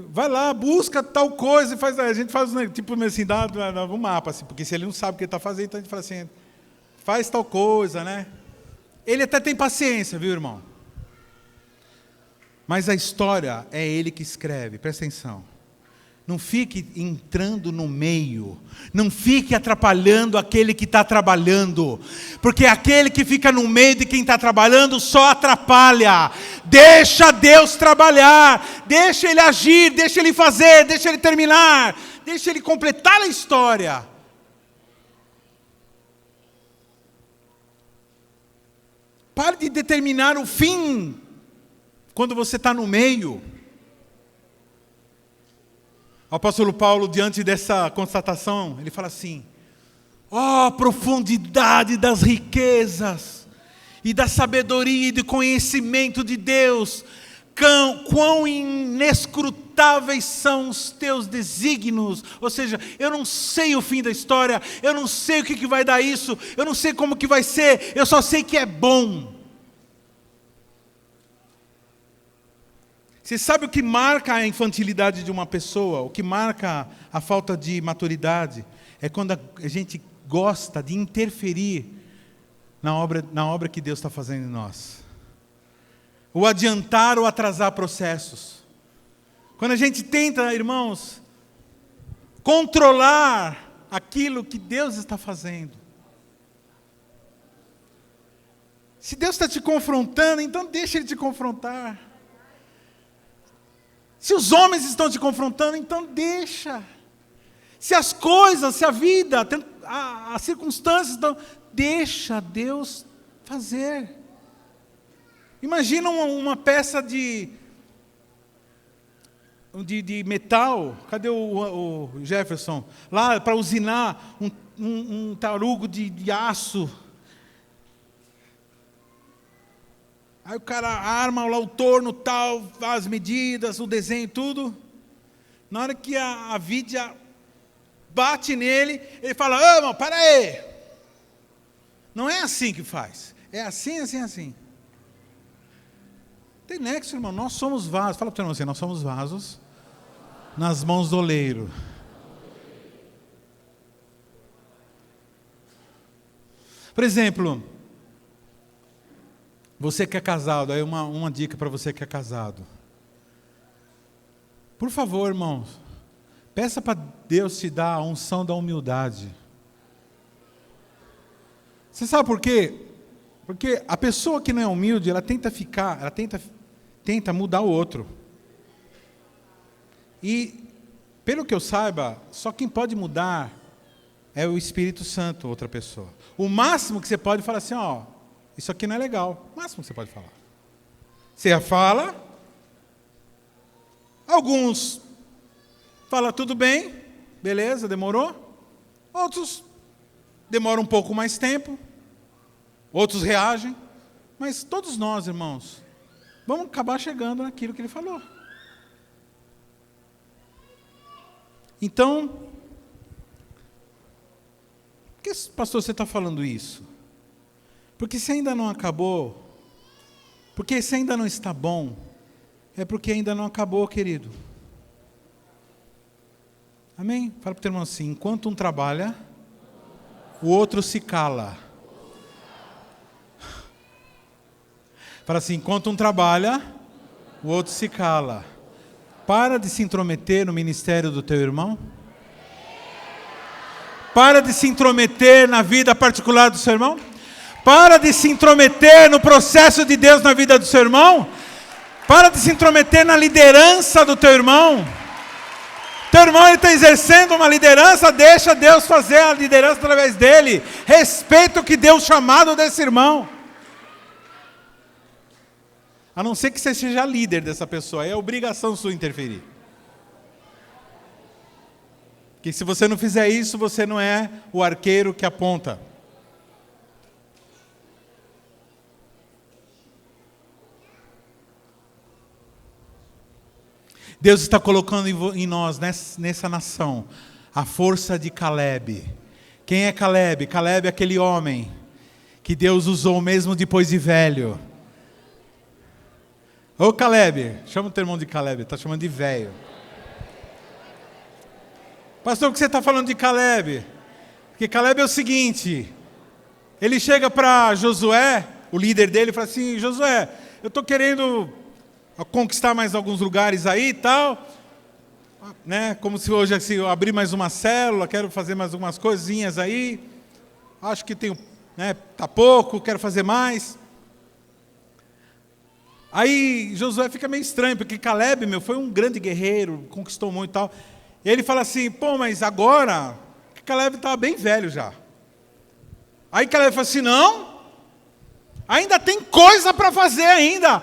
vai lá, busca tal coisa. A gente faz tipo assim, dá um mapa, assim, porque se ele não sabe o que ele está fazendo, então a gente fala assim, faz tal coisa, né? Ele até tem paciência, viu, irmão? Mas a história é ele que escreve, presta atenção. Não fique entrando no meio, não fique atrapalhando aquele que está trabalhando, porque aquele que fica no meio de quem está trabalhando só atrapalha. Deixa Deus trabalhar, deixa Ele agir, deixa Ele fazer, deixa Ele terminar, deixa Ele completar a história. Pare de determinar o fim quando você está no meio. O apóstolo Paulo, diante dessa constatação, ele fala assim, profundidade das riquezas, e da sabedoria e do conhecimento de Deus, quão inescrutáveis são os teus desígnios. Ou seja, eu não sei o fim da história, eu não sei o que vai dar isso, eu não sei como que vai ser, eu só sei que é bom. Você sabe o que marca a infantilidade de uma pessoa? O que marca a falta de maturidade? É quando a gente gosta de interferir na obra que Deus está fazendo em nós. O adiantar ou atrasar processos. Quando a gente tenta, irmãos, controlar aquilo que Deus está fazendo. Se Deus está te confrontando, então deixa Ele te confrontar. Se os homens estão te confrontando, então deixa. Se as coisas, se a vida, as circunstâncias estão... Deixa Deus fazer. Imagina uma peça de metal. Cadê o Jefferson? Lá para usinar um tarugo de aço. Aí o cara arma lá o torno tal, as medidas, o desenho, tudo. Na hora que a vidia bate nele, ele fala, irmão, para aí. Não é assim que faz. É assim, assim, assim. Tem nexo, irmão. Nós somos vasos. Fala para o irmão assim, nós somos vasos nas mãos do oleiro. Por exemplo, você que é casado, aí uma dica para você que é casado. Por favor, irmãos, peça para Deus te dar a unção da humildade. Você sabe por quê? Porque a pessoa que não é humilde, ela tenta mudar o outro. E, pelo que eu saiba, só quem pode mudar é o Espírito Santo, outra pessoa. O máximo que você pode falar assim, isso aqui não é legal. O máximo que você pode falar. Você fala. Alguns falam tudo bem, beleza, demorou. Outros demoram um pouco mais tempo. Outros reagem. Mas todos nós, irmãos, vamos acabar chegando naquilo que ele falou. Então, por que, pastor, você está falando isso? Porque se ainda não acabou, Porque se ainda não está bom, é porque ainda não acabou, querido. Amém? Fala para o teu irmão assim: enquanto um trabalha, o outro se cala. Fala assim: enquanto um trabalha, o outro se cala. Para de se intrometer no ministério do teu irmão. Para de se intrometer na vida particular do seu irmão. Para de se intrometer no processo de Deus na vida do seu irmão. Para de se intrometer na liderança do teu irmão. Teu irmão está exercendo uma liderança, deixa Deus fazer a liderança através dele. Respeita o que deu o chamado desse irmão. A não ser que você seja líder dessa pessoa, é obrigação sua interferir. Porque se você não fizer isso, você não é o arqueiro que aponta. Deus está colocando em nós, nessa nação, a força de Caleb. Quem é Caleb? Caleb é aquele homem que Deus usou mesmo depois de velho. Ô Caleb, chama o teu irmão de Caleb, está chamando de velho. Pastor, por que você está falando de Caleb? Porque Caleb é o seguinte, ele chega para Josué, o líder dele, e fala assim: Josué, eu estou querendo conquistar mais alguns lugares aí e tal, né? Como se hoje assim, eu abrir mais uma célula, quero fazer mais algumas coisinhas aí, acho que tenho, né, tá pouco, quero fazer mais. Aí Josué fica meio estranho, porque Caleb, foi um grande guerreiro, conquistou muito e tal. E ele fala assim: pô, mas agora, Caleb estava bem velho já. Aí Caleb fala assim: não, ainda tem coisa para fazer ainda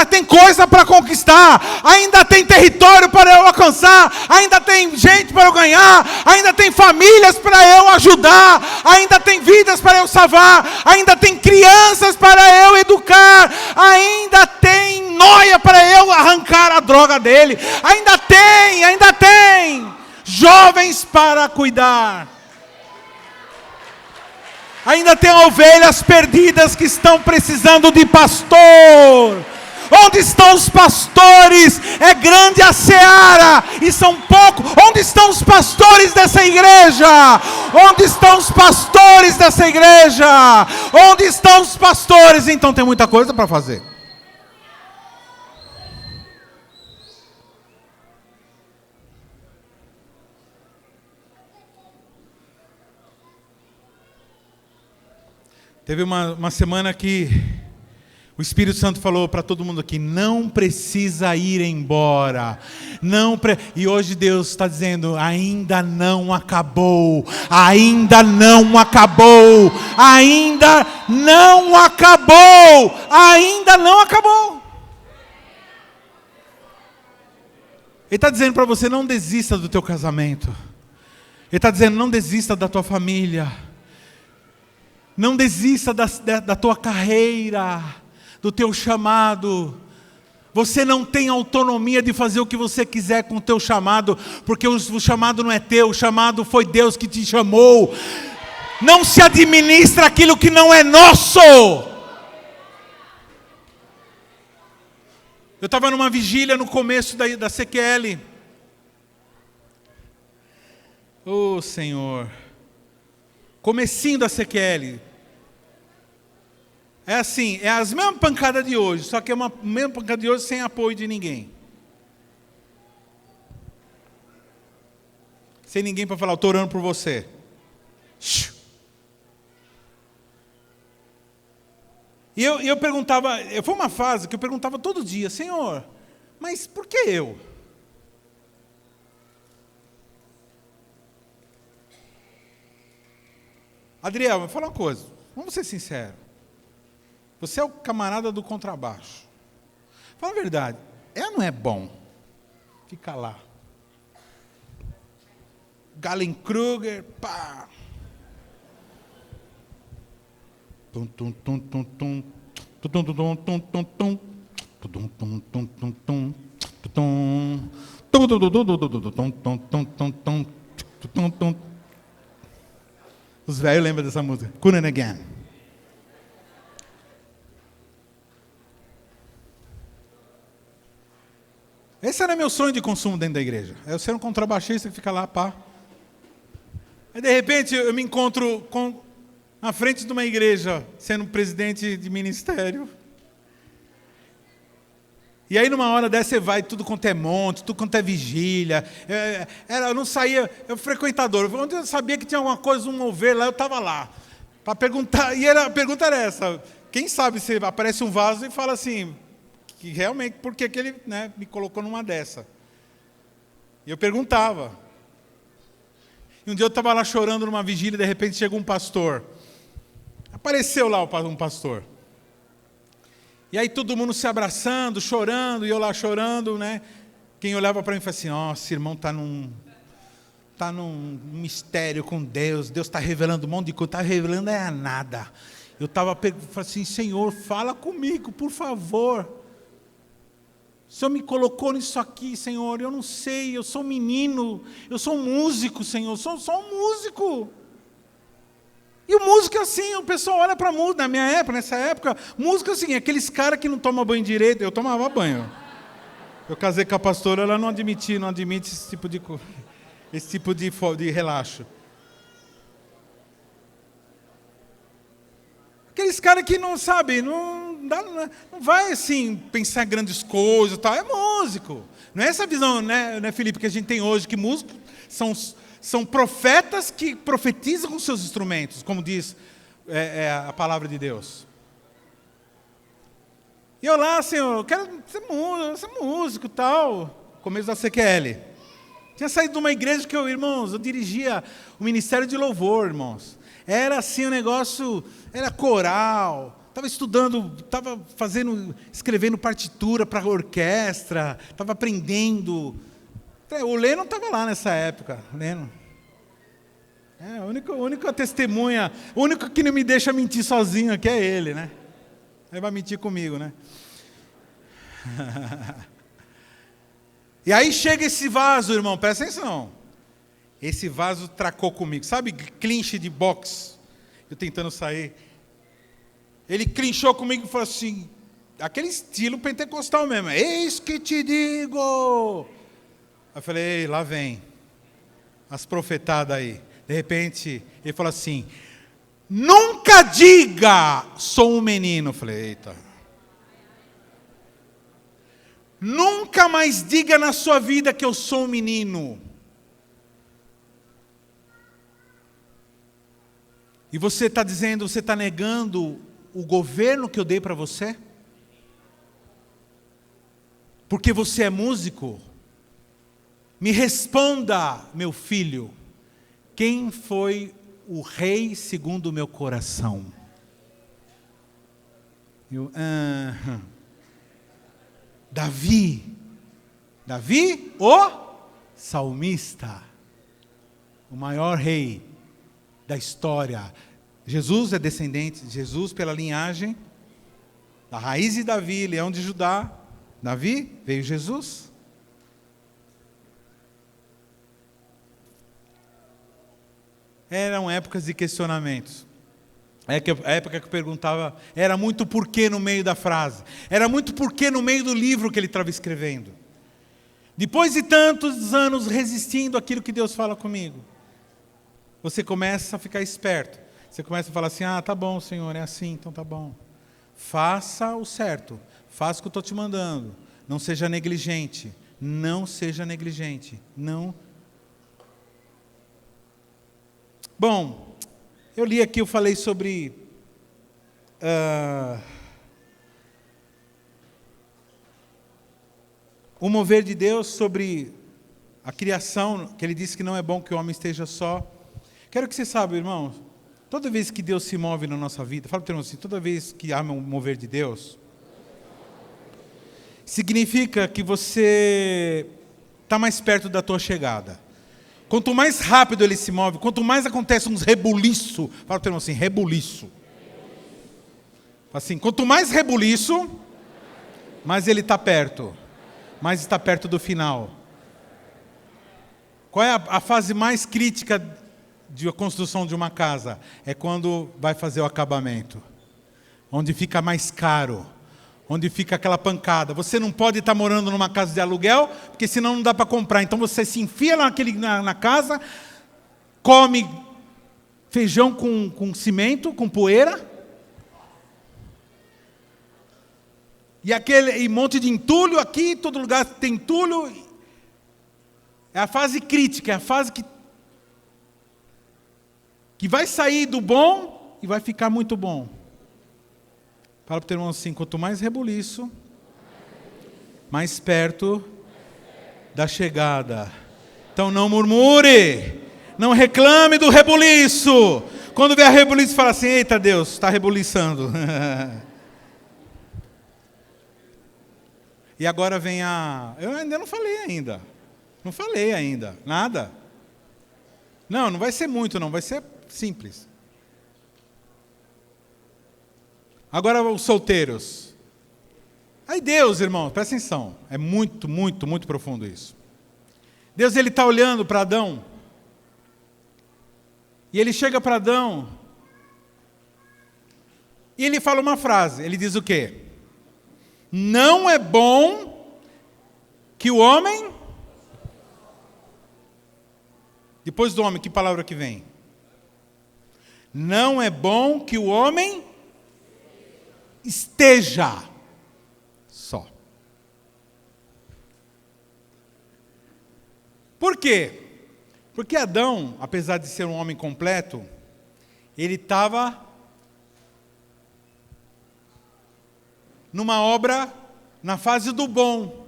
tem coisa para conquistar, ainda tem território para eu alcançar, ainda tem gente para eu ganhar, ainda tem famílias para eu ajudar, ainda tem vidas para eu salvar, ainda tem crianças para eu educar, ainda tem noia para eu arrancar a droga dele, ainda tem jovens para cuidar. Ainda tem ovelhas perdidas que estão precisando de pastor. Onde estão os pastores? É grande a seara e são poucos. Onde estão os pastores dessa igreja? Onde estão os pastores dessa igreja? Onde estão os pastores? Então tem muita coisa para fazer. Teve uma semana que o Espírito Santo falou para todo mundo aqui: não precisa ir embora. E hoje Deus está dizendo: ainda não acabou. Ainda não acabou. Ainda não acabou. Ainda não acabou. Ele está dizendo para você: não desista do teu casamento. Ele está dizendo: não desista da tua família. Não desista da tua carreira, do teu chamado. Você não tem autonomia de fazer o que você quiser com o teu chamado, porque o chamado não é teu, o chamado foi Deus que te chamou. Não se administra aquilo que não é nosso. Eu estava numa vigília no começo da CQL. Oh Senhor. Comecinho da CQL. É assim, é as mesmas pancadas de hoje, só que é uma mesma pancada de hoje sem apoio de ninguém. Sem ninguém para falar: eu estou orando por você. E eu perguntava, foi uma fase que eu perguntava todo dia: Senhor, mas por que eu? Adriel, vou falar uma coisa, vamos ser sinceros. Você é o camarada do contrabaixo. Fala a verdade, não é bom ficar lá. Galen Kruger, pá. Tum tum tum tum tum. Tum tum tum tum tum tum. Tum tum tum tum tum. Tum. Tum tum tum tum tum tum tum. Os velhos lembram dessa música. Couldn't Again. é meu sonho de consumo dentro da igreja. É eu ser um contrabaixista que fica lá, pá. Aí, de repente, eu me encontro na frente de uma igreja, sendo presidente de ministério. E aí, numa hora dessa, você vai, tudo quanto é monte, tudo quanto é vigília. Eu não saía, eu frequentador. Onde eu sabia que tinha alguma coisa, um mover lá, eu estava lá. Para perguntar, e a pergunta era essa: quem sabe se aparece um vaso e fala assim, que realmente, por que ele, né, me colocou numa dessa? E eu perguntava. E um dia eu estava lá chorando numa vigília, e de repente chegou um pastor. Apareceu lá um pastor. E aí todo mundo se abraçando, chorando, e eu lá chorando, né? Quem olhava para mim falava assim, esse irmão está num mistério com Deus, Deus está revelando um monte de coisa, está revelando nada. Eu falei assim, Senhor, fala comigo, por favor. O Senhor me colocou nisso aqui, Senhor, eu não sei, eu sou um menino, eu sou um músico, Senhor, sou só um músico. E o músico é assim, o pessoal olha para música, nessa época, música é assim, aqueles caras que não tomam banho direito, eu tomava banho. Eu casei com a pastora, ela não admite esse tipo de relaxo. Aqueles caras que não sabe, não vai assim pensar em grandes coisas, tal. É músico. Não é essa visão, né, Felipe, que a gente tem hoje, que músicos são profetas que profetizam com seus instrumentos, como diz a palavra de Deus. E eu lá, Senhor, eu quero ser músico, tal, começo da CQL. Tinha saído de uma igreja que eu dirigia o ministério de louvor, irmãos. Era assim, o negócio, era coral, estava estudando, escrevendo partitura para a orquestra, estava aprendendo. O Leno estava lá nessa época, Leno. A única testemunha, o único que não me deixa mentir sozinho aqui é ele, né? Ele vai mentir comigo, né? E aí chega esse vaso, irmão, presta atenção. Esse vaso tracou comigo. Sabe clinch de boxe? Eu tentando sair. Ele clinchou comigo e falou assim, aquele estilo pentecostal mesmo. Eis que te digo. Eu falei, lá vem. As profetadas aí. De repente, ele falou assim, nunca diga, sou um menino. Eu falei, eita. Nunca mais diga na sua vida que eu sou um menino. E você está dizendo, você está negando o governo que eu dei para você? Porque você é músico? Me responda, meu filho, quem foi o rei segundo o meu coração? Davi, o salmista, o maior rei da história. Jesus é descendente de Jesus pela linhagem, da raiz de Davi, leão de Judá. Davi veio Jesus. Eram épocas de questionamentos. A época que eu perguntava, era muito porquê no meio da frase. Era muito porquê no meio do livro que ele estava escrevendo. Depois de tantos anos resistindo àquilo que Deus fala comigo, você começa a ficar esperto. Você começa a falar assim, tá bom, Senhor, é assim, então tá bom. Faça o certo, faça o que eu estou te mandando. Não seja negligente, não seja negligente, não. Bom, eu li aqui, eu falei sobre o mover de Deus, sobre a criação, que ele disse que não é bom que o homem esteja só. Quero que você saiba, irmãos, toda vez que Deus se move na nossa vida, fala para o irmão assim, toda vez que há um mover de Deus, significa que você está mais perto da tua chegada. Quanto mais rápido ele se move, quanto mais acontece uns rebuliço, fala para o irmão assim, rebuliço. Assim, quanto mais rebuliço, mais ele está perto. Mais está perto do final. Qual é a fase mais crítica de construção de uma casa? É quando vai fazer o acabamento. Onde fica mais caro. onde fica aquela pancada. Você não pode estar morando numa casa de aluguel, porque senão não dá para comprar. Então você se enfia na casa, come feijão com cimento, com poeira, e monte de entulho aqui, todo lugar tem entulho. É a fase crítica, é a fase que vai sair do bom e vai ficar muito bom. Fala para o teu irmão assim: quanto mais rebuliço, mais perto da chegada. Então não murmure, não reclame do rebuliço. Quando vier rebuliço, fala assim: eita Deus, está rebuliçando. E agora vem eu ainda não falei ainda. Não falei ainda, nada. Não vai ser muito não, vai ser simples. Agora os solteiros. Aí Deus, irmão, presta atenção. É muito, muito, muito profundo isso. Deus, Ele está olhando para Adão. E Ele chega para Adão. E Ele fala uma frase. Ele diz o quê? Não é bom que o homem... Depois do homem, que palavra que vem? Não é bom que o homem esteja só. Por quê? Porque Adão, apesar de ser um homem completo, ele estava numa obra na fase do bom.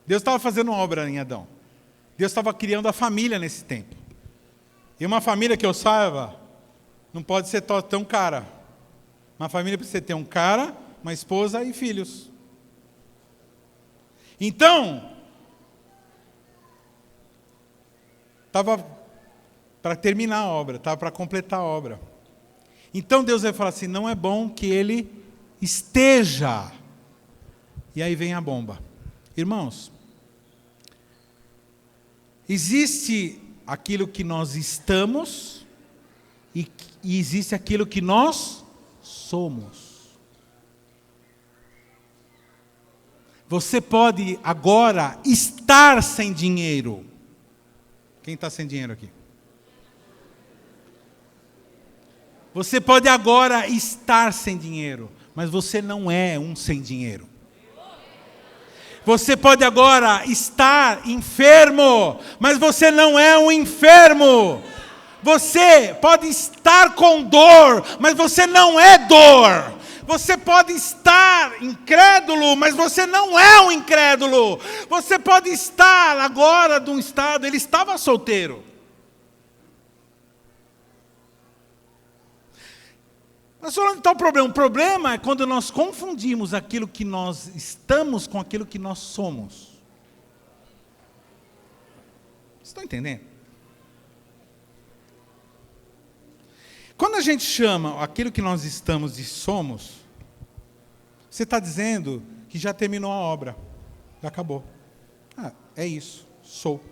Deus estava fazendo uma obra em Adão. Deus estava criando a família nesse tempo. E uma família, que eu saiba, não pode ser tão cara. Uma família precisa ter um cara, uma esposa e filhos. Então, estava para terminar a obra, estava para completar a obra. Então Deus vai falar assim: não é bom que ele esteja. E aí vem a bomba. Irmãos, existe aquilo que nós estamos e existe aquilo que nós somos. Você pode agora estar sem dinheiro. Quem está sem dinheiro aqui? Você pode agora estar sem dinheiro, mas você não é um sem dinheiro. Você pode agora estar enfermo, mas você não é um enfermo. Você pode estar com dor, mas você não é dor. Você pode estar incrédulo, mas você não é um incrédulo. Você pode estar agora num estado, ele estava solteiro. Mas onde está o problema? O problema é quando nós confundimos aquilo que nós estamos com aquilo que nós somos. Vocês estão entendendo? Quando a gente chama aquilo que nós estamos de somos, você está dizendo que já terminou a obra, já acabou. É isso, sou.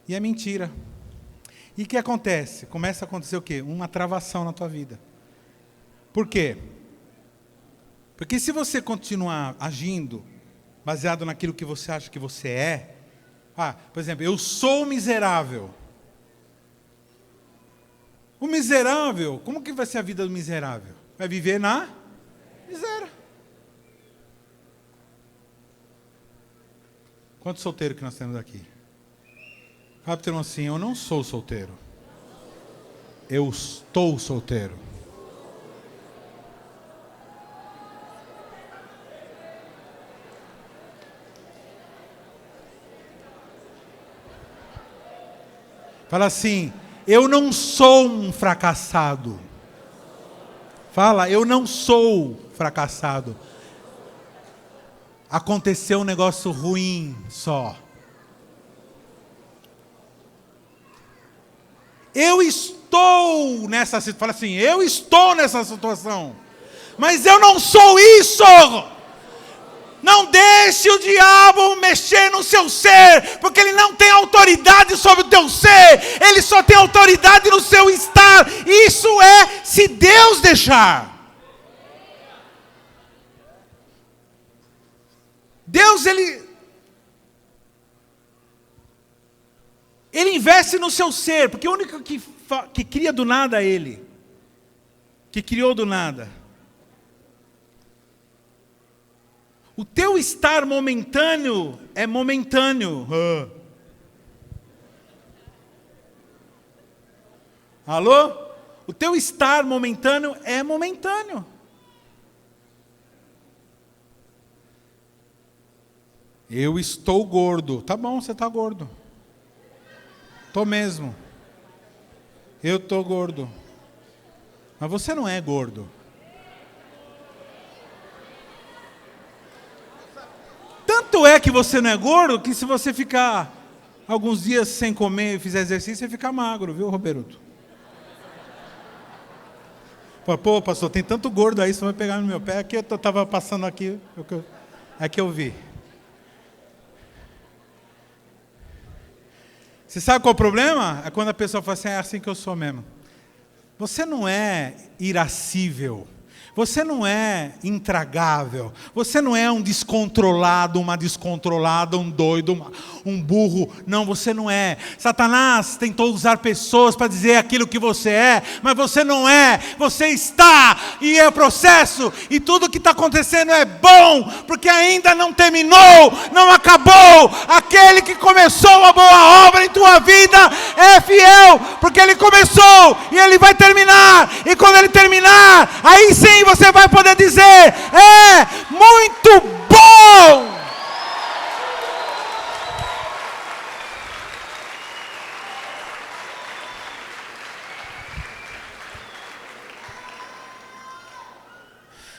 E é mentira. E o que acontece? Começa a acontecer o quê? Uma travação na tua vida. Por quê? Porque se você continuar agindo baseado naquilo que você acha que você é, por exemplo, eu sou miserável. O miserável, como que vai ser a vida do miserável? Vai viver na miséria. Quantos solteiros que nós temos aqui? Fala para o irmão assim: eu não sou solteiro. Eu estou solteiro. Fala assim: eu não sou um fracassado. Fala: eu não sou fracassado. Aconteceu um negócio ruim só. Eu estou nessa situação. Fala assim: eu estou nessa situação. Mas eu não sou isso. Não deixe o diabo mexer no seu ser, porque ele não tem autoridade sobre o teu ser. Ele só tem autoridade no seu estar. Isso é se Deus deixar. Deus, Ele investe no seu ser, porque o único que cria do nada é Ele. Que criou do nada. O teu estar momentâneo é momentâneo. Alô? O teu estar momentâneo é momentâneo. Eu estou gordo. Tá bom, você está gordo. Tô mesmo. Eu tô gordo. Mas você não é gordo. Tanto é que você não é gordo, que se você ficar alguns dias sem comer e fizer exercício, você fica magro, viu, Roberto? Pô, pastor, tem tanto gordo aí, você vai pegar no meu pé. Aqui eu estava passando aqui, é que eu vi. Você sabe qual é o problema? É quando a pessoa fala assim, é assim que eu sou mesmo. Você não é irascível. Você não é intragável. Você não é um descontrolado, uma descontrolada, um doido, um burro. Não, você não é. Satanás tentou usar pessoas para dizer aquilo que você é, mas você não é. Você está, e é o processo, e tudo que está acontecendo é bom, porque ainda não terminou, não acabou. Aquele que começou a boa obra em tua vida é fiel, porque ele começou e ele vai terminar. E quando ele terminar, aí sim você vai poder dizer, é muito bom.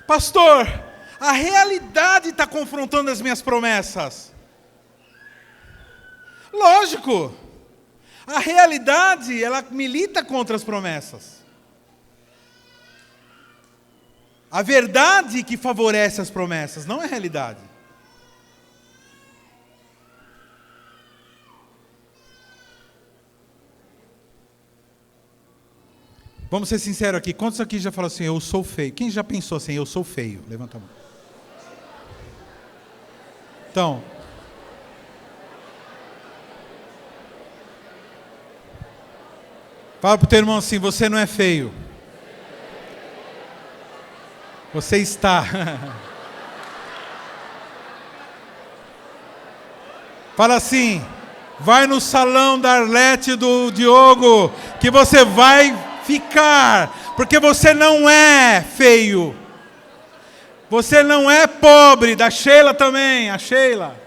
Pastor, a realidade está confrontando as minhas promessas. Lógico, a realidade, ela milita contra as promessas. A verdade que favorece as promessas, não é a realidade. Vamos ser sinceros aqui. Quantos aqui já falaram assim, eu sou feio? Quem já pensou assim, eu sou feio? Levanta a mão. Então, fala para o teu irmão assim, você não é feio. Você está. Fala assim, vai no salão da Arlete do Diogo, que você vai ficar, porque você não é feio. Você não é pobre, da Sheila também, a Sheila.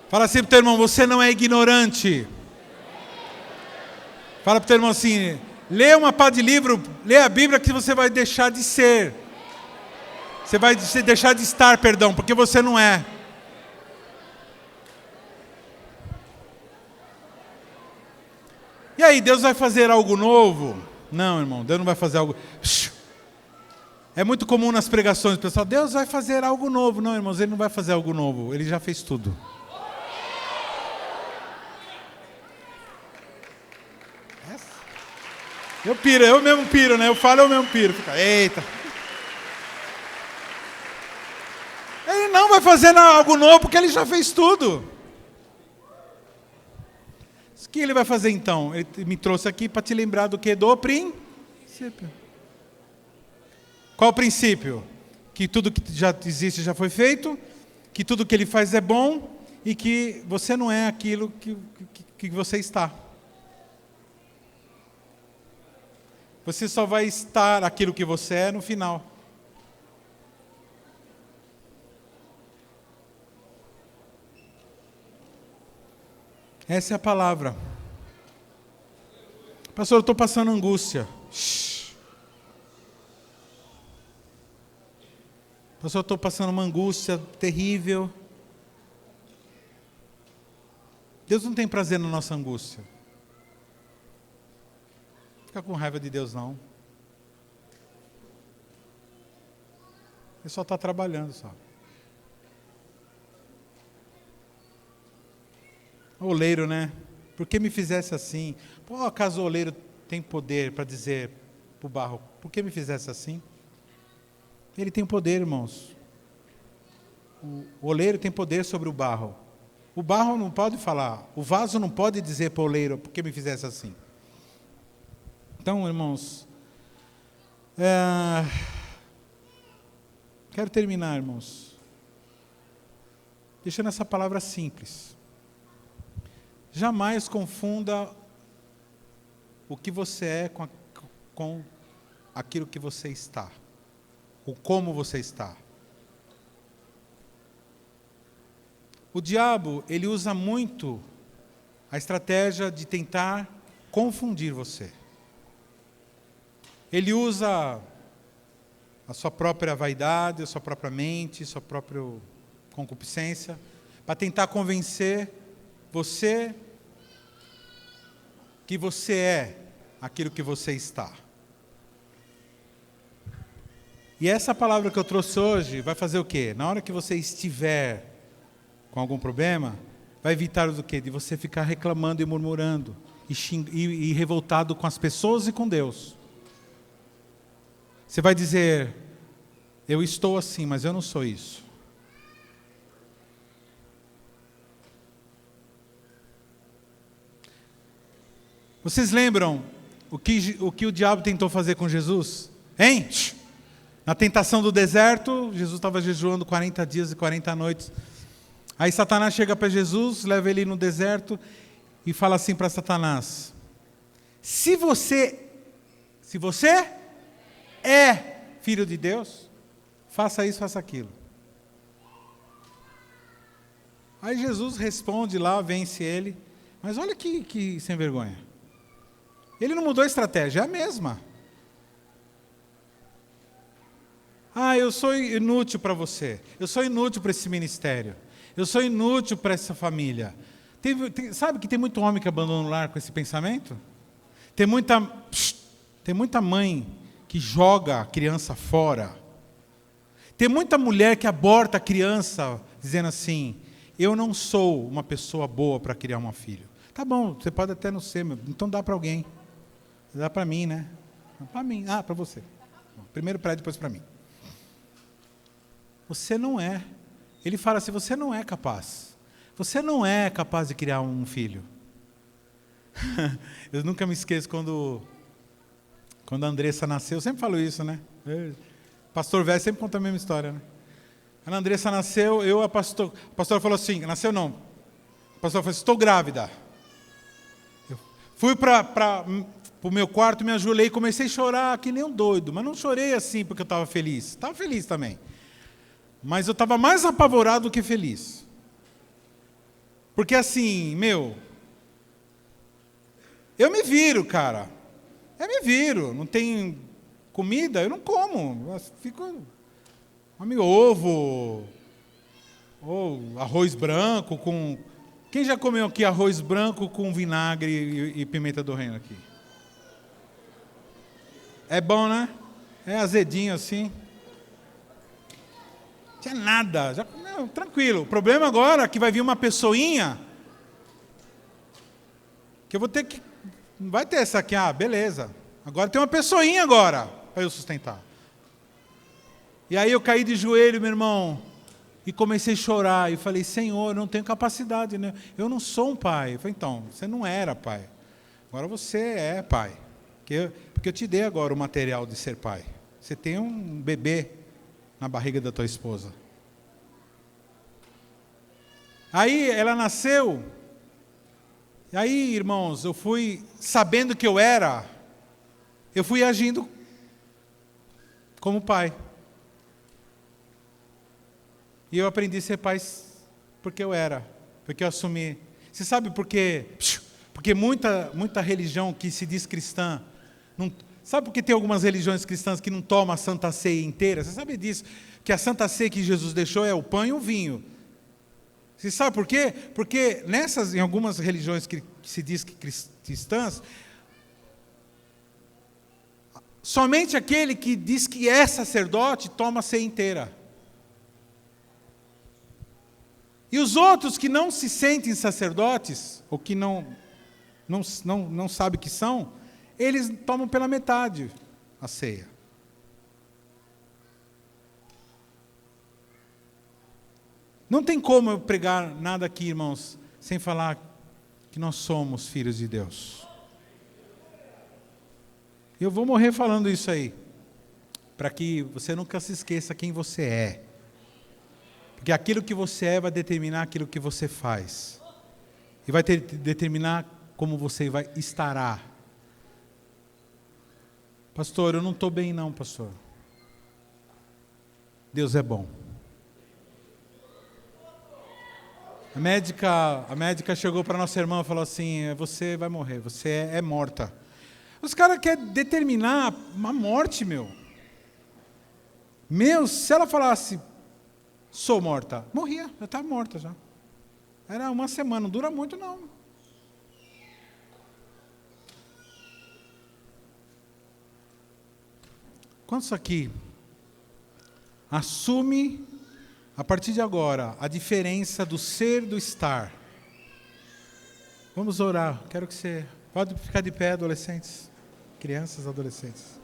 Fala assim pro teu irmão, você não é ignorante. Fala para o teu irmão assim, lê uma pá de livro, lê a Bíblia que você vai deixar de ser. Você vai deixar de estar, perdão, porque você não é. E aí, Deus vai fazer algo novo? Não, irmão, Deus não vai fazer algo... É muito comum nas pregações, pessoal, Deus vai fazer algo novo. Não, irmãos, Ele não vai fazer algo novo, Ele já fez tudo. Eu piro, eu mesmo piro, né? Eu falo, eu mesmo piro. Fica, eita. Ele não vai fazer algo novo, porque Ele já fez tudo. O que Ele vai fazer então? Ele me trouxe aqui para te lembrar do que? Do princípio. Qual o princípio? Que tudo que já existe já foi feito, que tudo que Ele faz é bom, e que você não é aquilo que você está. Você só vai estar aquilo que você é no final. Essa é a palavra. Pastor, eu estou passando angústia. Pastor, eu estou passando uma angústia terrível. Deus não tem prazer na nossa angústia. Fica com raiva de Deus, não. Ele só está trabalhando, só. Oleiro, né? Por que me fizesse assim? Pô, acaso o oleiro tem poder para dizer para o barro, por que me fizesse assim? Ele tem poder, irmãos. O oleiro tem poder sobre o barro. O barro não pode falar, o vaso não pode dizer para o oleiro, por que me fizesse assim? Então, irmãos, quero terminar, irmãos, deixando essa palavra simples. Jamais confunda o que você é com aquilo que você está, ou como você está. O diabo, ele usa muito a estratégia de tentar confundir você. Ele usa a sua própria vaidade, a sua própria mente, a sua própria concupiscência, para tentar convencer você que você é aquilo que você está. E essa palavra que eu trouxe hoje vai fazer o quê? Na hora que você estiver com algum problema, vai evitar do quê? De você ficar reclamando e murmurando, e revoltado com as pessoas e com Deus. Você vai dizer, eu estou assim, mas eu não sou isso. Vocês lembram o que o diabo tentou fazer com Jesus? Hein? Na tentação do deserto, Jesus estava jejuando 40 dias e 40 noites. Aí Satanás chega para Jesus, leva ele no deserto e fala assim para Satanás: se você é filho de Deus, faça isso, faça aquilo. Aí Jesus responde lá, vence ele, mas olha que sem vergonha. Ele não mudou a estratégia, é a mesma. Eu sou inútil para você, eu sou inútil para esse ministério, eu sou inútil para essa família. Sabe que tem muito homem que abandona o lar com esse pensamento? Tem muita mãe que joga a criança fora. Tem muita mulher que aborta a criança, dizendo assim, eu não sou uma pessoa boa para criar uma filha. Tá bom, você pode até não ser, então dá para alguém. Dá para mim, né? Para mim, para você. Primeiro para ele, depois para mim. Você não é. Ele fala assim, você não é capaz. Você não é capaz de criar um filho. Eu nunca me esqueço quando a Andressa nasceu, eu sempre falo isso, né? Pastor velho sempre conta a mesma história, né? Quando a Andressa nasceu, a pastora falou assim, nasceu não. A pastora falou assim, estou grávida. Eu fui para o meu quarto, me ajoelhei e comecei a chorar que nem um doido. Mas não chorei assim porque eu estava feliz. Estava feliz também. Mas eu estava mais apavorado do que feliz. Porque assim, eu me viro, cara. Eu me viro. Não tem comida, eu não como. Eu fico... ovo, ou arroz branco com... Quem já comeu aqui arroz branco com vinagre e pimenta do reino aqui? É bom, né? É azedinho assim. Tinha nada, tranquilo. O problema agora é que vai vir uma pessoinha que eu vou ter que... Não vai ter essa aqui, beleza. Agora tem uma pessoinha agora para eu sustentar. E aí eu caí de joelho, meu irmão, e comecei a chorar. E falei, Senhor, eu não tenho capacidade, né? Eu não sou um pai. Eu falei, então, você não era pai. Agora você é pai. Porque eu te dei agora o material de ser pai. Você tem um bebê na barriga da tua esposa. Aí ela nasceu. E aí, irmãos, eu fui sabendo que eu fui agindo como pai. E eu aprendi a ser pai porque eu assumi. Você sabe por quê? Porque muita religião que se diz cristã, sabe por que tem algumas religiões cristãs que não tomam a Santa Ceia inteira? Você sabe disso? Que a Santa Ceia que Jesus deixou é o pão e o vinho. Você sabe por quê? Porque em algumas religiões que se diz que cristãs, somente aquele que diz que é sacerdote toma a ceia inteira. E os outros que não se sentem sacerdotes, ou que não sabem que são, eles tomam pela metade a ceia. Não tem como eu pregar nada aqui, irmãos, sem falar que nós somos filhos de Deus. Eu vou morrer falando isso aí, para que você nunca se esqueça quem você é. Porque aquilo que você é vai determinar aquilo que você faz. E vai determinar como você estará. Pastor, eu não estou bem não, pastor. Deus é bom. A médica chegou para nossa irmã e falou assim, você vai morrer, você é morta. Os caras querem determinar uma morte, meu. Se ela falasse, sou morta, morria, já estava morta já. Era uma semana, não dura muito não. Quantos aqui assume, a partir de agora, a diferença do ser e do estar? Vamos orar. Quero que você... Pode ficar de pé, adolescentes. Crianças, adolescentes.